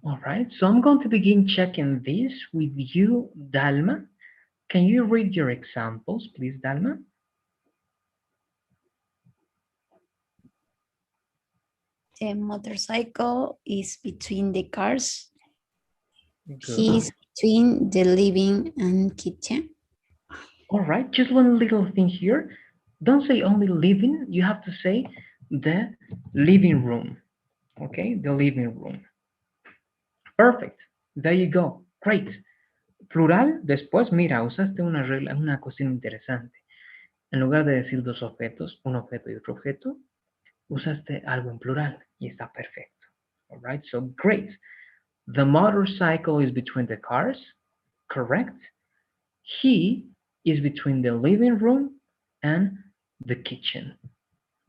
All right, so I'm going to begin checking this with you, Dalma. Can you read your examples, please, Dalma? The motorcycle is between the cars. Good. He's between the living and kitchen. All right, just one little thing here. Don't say only living, you have to say the living room. Okay, the living room. Perfect. There you go. Great. Plural, después, mira, usaste una regla, una cuestión interesante. En lugar de decir dos objetos, un objeto y otro objeto, usaste algo en plural y está perfecto. All right, so great. The motorcycle is between the cars. Correct. He is between the living room and the kitchen.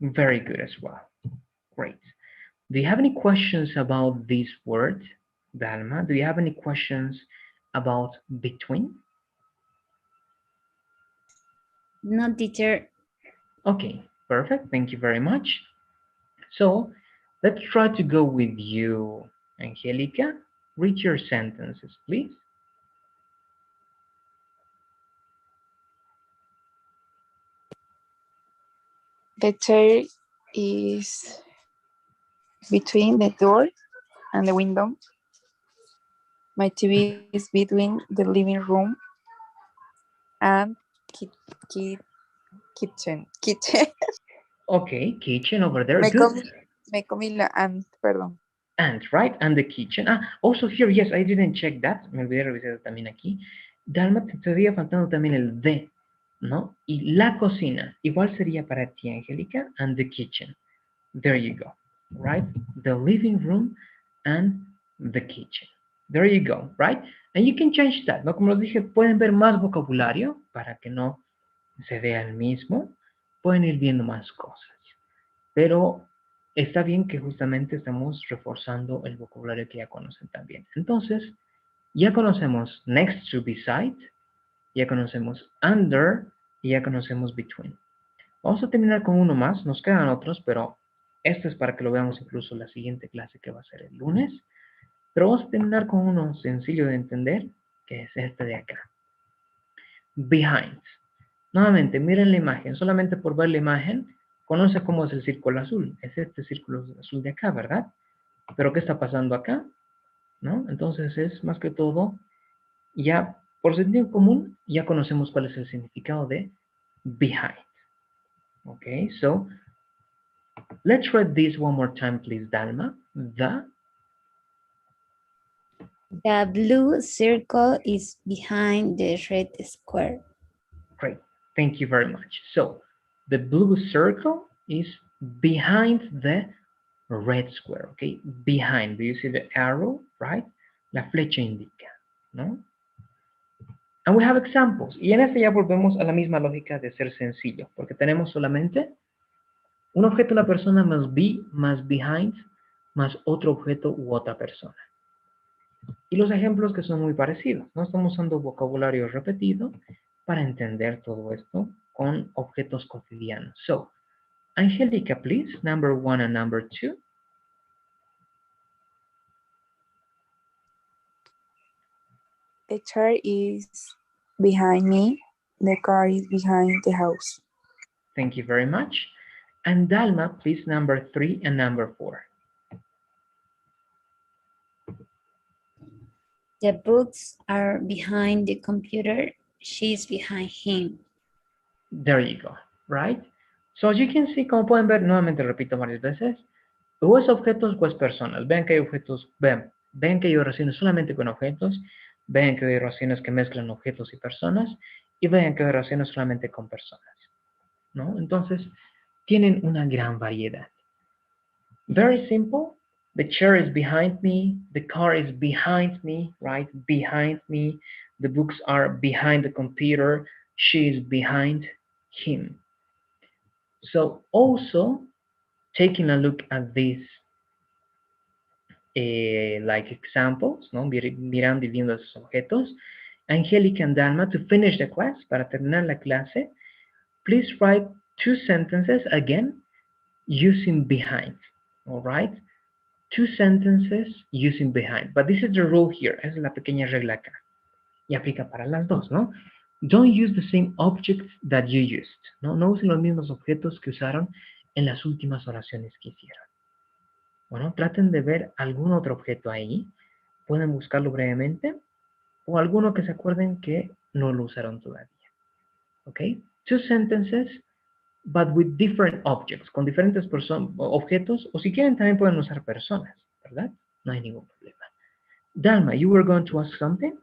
Very good as well. Great. Do you have any questions about this word, Dalma? Do you have any questions about between? No, teacher. Okay, perfect. Thank you very much. So let's try to go with you, Angelica. Read your sentences, please. The chair is between the door and the window. My TV is between the living room and kitchen. Okay, kitchen over there. Me Good. comí la and, perdón. And, right? And the kitchen. Ah, also here, yes, I didn't check that. Me olvidé revisar también aquí. Dalma, te estaría faltando también el de, ¿no? Y la cocina. Igual sería para ti, Angélica. And the kitchen. There you go. Right? The living room and the kitchen. There you go, right? And you can change that, ¿no? Como les dije, pueden ver más vocabulario para que no se vea el mismo. Pueden ir viendo más cosas. Pero está bien que justamente estamos reforzando el vocabulario que ya conocen también. Entonces, ya conocemos next to, beside, ya conocemos under y ya conocemos between. Vamos a terminar con uno más, nos quedan otros, pero esto es para que lo veamos incluso la siguiente clase que va a ser el lunes. Pero vamos a terminar con uno sencillo de entender, que es este de acá. Behind. Nuevamente, miren la imagen, solamente por ver la imagen, conoce cómo es el círculo azul. Es este círculo azul de acá, ¿verdad? Pero ¿qué está pasando acá? ¿No? Entonces es más que todo, ya por sentido común, ya conocemos cuál es el significado de behind. Okay, so let's read this one more time, please, Dalma. The blue circle is behind the red square. Great, thank you very much. So the blue circle is behind the red square, okay? Behind, do you see the arrow, right? La flecha indica, ¿no? And we have examples. Y en este ya volvemos a la misma lógica de ser sencillo, porque tenemos solamente un objeto, una persona, más be, más behind, más otro objeto u otra persona. Y los ejemplos que son muy parecidos, ¿no? Estamos usando vocabulario repetido para entender todo esto con objetos cotidianos. So, Angelica, please, number 1 and number 2. The chair is behind me. The car is behind the house. Thank you very much. And Dalma, please, number 3 and number 4. The books are behind the computer. She's behind him. There you go, right? So as you can see, como pueden ver, nuevamente repito varias veces, o es objetos o es personas. Vean que hay objetos, ven que hay oraciones solamente con objetos, vean que hay oraciones que mezclan objetos y personas, y vean que hay oraciones solamente con personas, ¿no? Entonces, tienen una gran variedad. Very simple. The chair is behind me. The car is behind me, right? Behind me. The books are behind the computer. She is behind him. So also, taking a look at these like examples, ¿no? Mirando y viendo esos objetos. Angelica and Dalma, to finish the class, para terminar la clase, please write 2 sentences again using behind, all right? 2 sentences using behind. But this is the rule here. Esa es la pequeña regla acá. Y aplica para las dos, ¿no? Don't use the same objects that you used, ¿no? No usen los mismos objetos que usaron en las últimas oraciones que hicieron. Bueno, traten de ver algún otro objeto ahí. Pueden buscarlo brevemente. O alguno que se acuerden que no lo usaron todavía. ¿Ok? 2 sentences, but with different objects. Con diferentes objetos. O si quieren también pueden usar personas. ¿Verdad? No hay ningún problema. Dalma, you were going to ask something?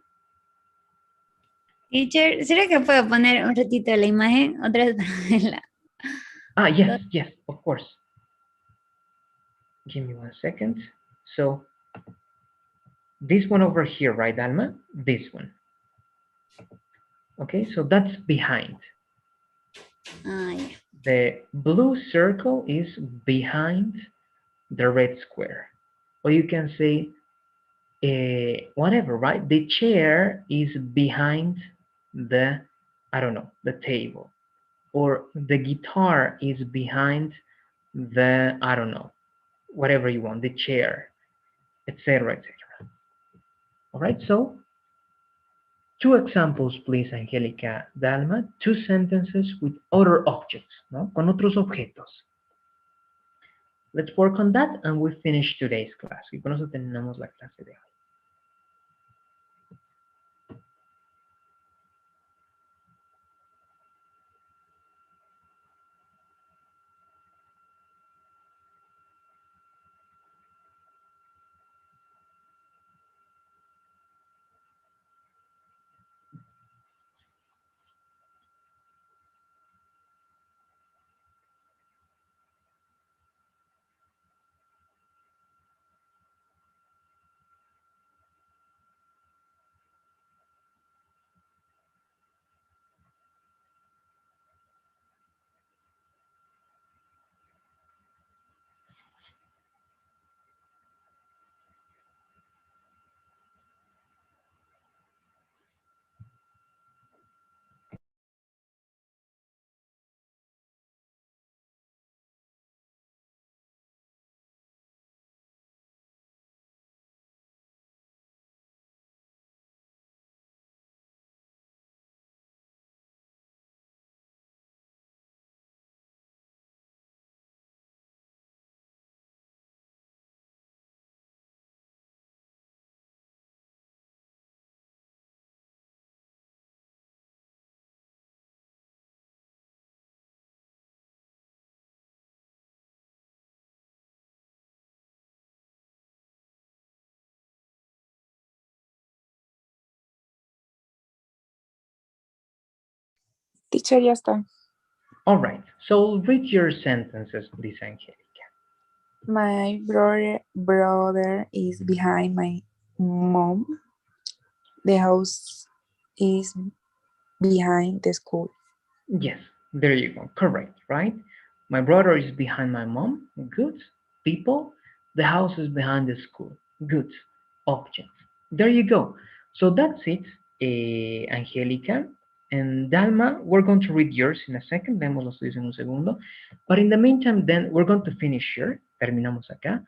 Teacher, ¿será que puedo poner un ratito la imagen? Otra vez. Ah, yes, yes, of course. Give me 1 second. So, this one over here, right, Dalma? This one. Okay, so that's behind. Ah, yeah. The blue circle is behind the red square. Or you can say, whatever, right? The chair is behind the, I don't know, the table. Or the guitar is behind the, I don't know, whatever you want, the chair, etc., etc. All right, so 2 examples, please, Angelica, Dalma. 2 sentences with other objects, ¿no? Con otros objetos. Let's work on that and we finish today's class. Y con eso terminamos la clase de hoy. Teacher, ya está. All right. So read your sentences, please, Angelica. My brother is behind my mom. The house is behind the school. Yes, there you go. Correct, right? My brother is behind my mom. Good. People. The house is behind the school. Good. Objects. There you go. So that's it, Angelica. And Dalma, we're going to read yours in a second. Vemos los tuyos en un segundo. But in the meantime, then we're going to finish here. Terminamos acá.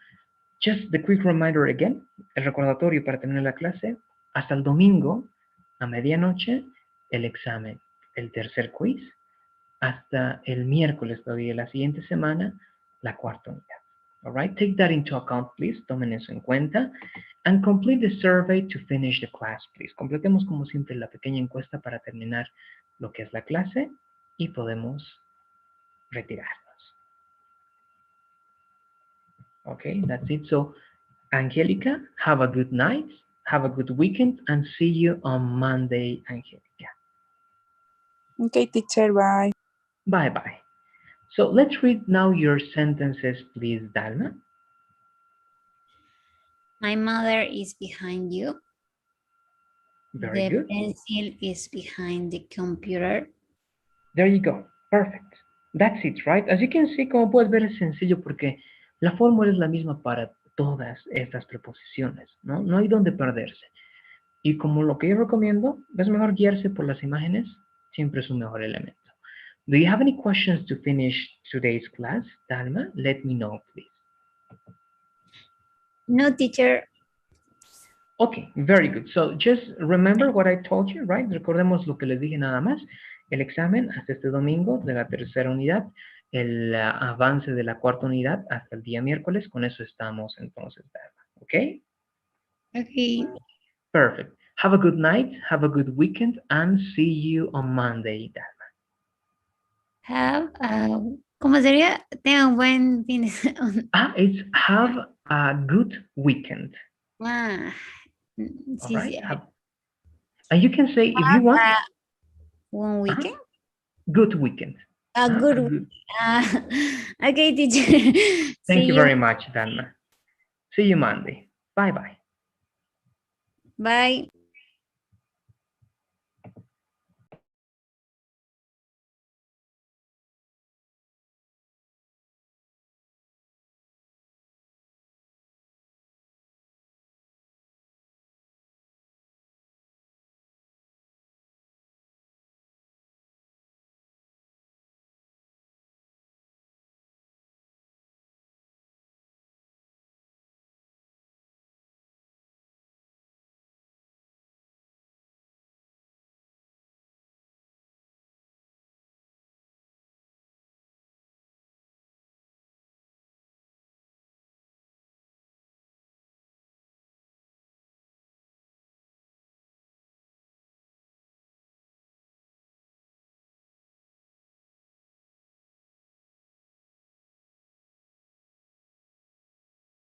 Just the quick reminder again. El recordatorio para terminar la clase. Hasta el domingo, a medianoche, el examen. El tercer quiz. Hasta el miércoles todavía la siguiente semana, la cuarta unidad. All right, take that into account, please. Tomen eso en cuenta. And complete the survey to finish the class, please. Completemos como siempre la pequeña encuesta para terminar lo que es la clase y podemos retirarnos. Okay, that's it. So, Angelica, have a good night, have a good weekend, and see you on Monday, Angelica. Okay, teacher, bye. Bye-bye. So let's read now your sentences, please, Dalma. My mother is behind you. Very The good. pencil is behind the computer. There you go. Perfect. That's it, right? As you can see, como puedes ver, es sencillo porque la fórmula es la misma para todas estas preposiciones, ¿no? No hay donde perderse. Y como lo que yo recomiendo, es mejor guiarse por las imágenes, siempre es un mejor elemento. Do you have any questions to finish today's class, Dalma? Let me know, please. No, teacher. Okay, very good. So just remember what I told you, right? Recordemos lo que les dije nada más. El examen hasta este domingo de la tercera unidad, el avance de la cuarta unidad hasta el día miércoles. Con eso estamos entonces, Dalma. Okay? Okay. Perfect. Have a good night, have a good weekend, and see you on Monday, Dalma. Have a, ¿cómo sería? Tenga un buen fin de semana. It's have a good weekend. Ah, All sí, right? sí. And you can say, if you want, One weekend. good weekend. A good. Okay, teacher. Thank you very much, Dalma. See you Monday. Bye-bye. Bye.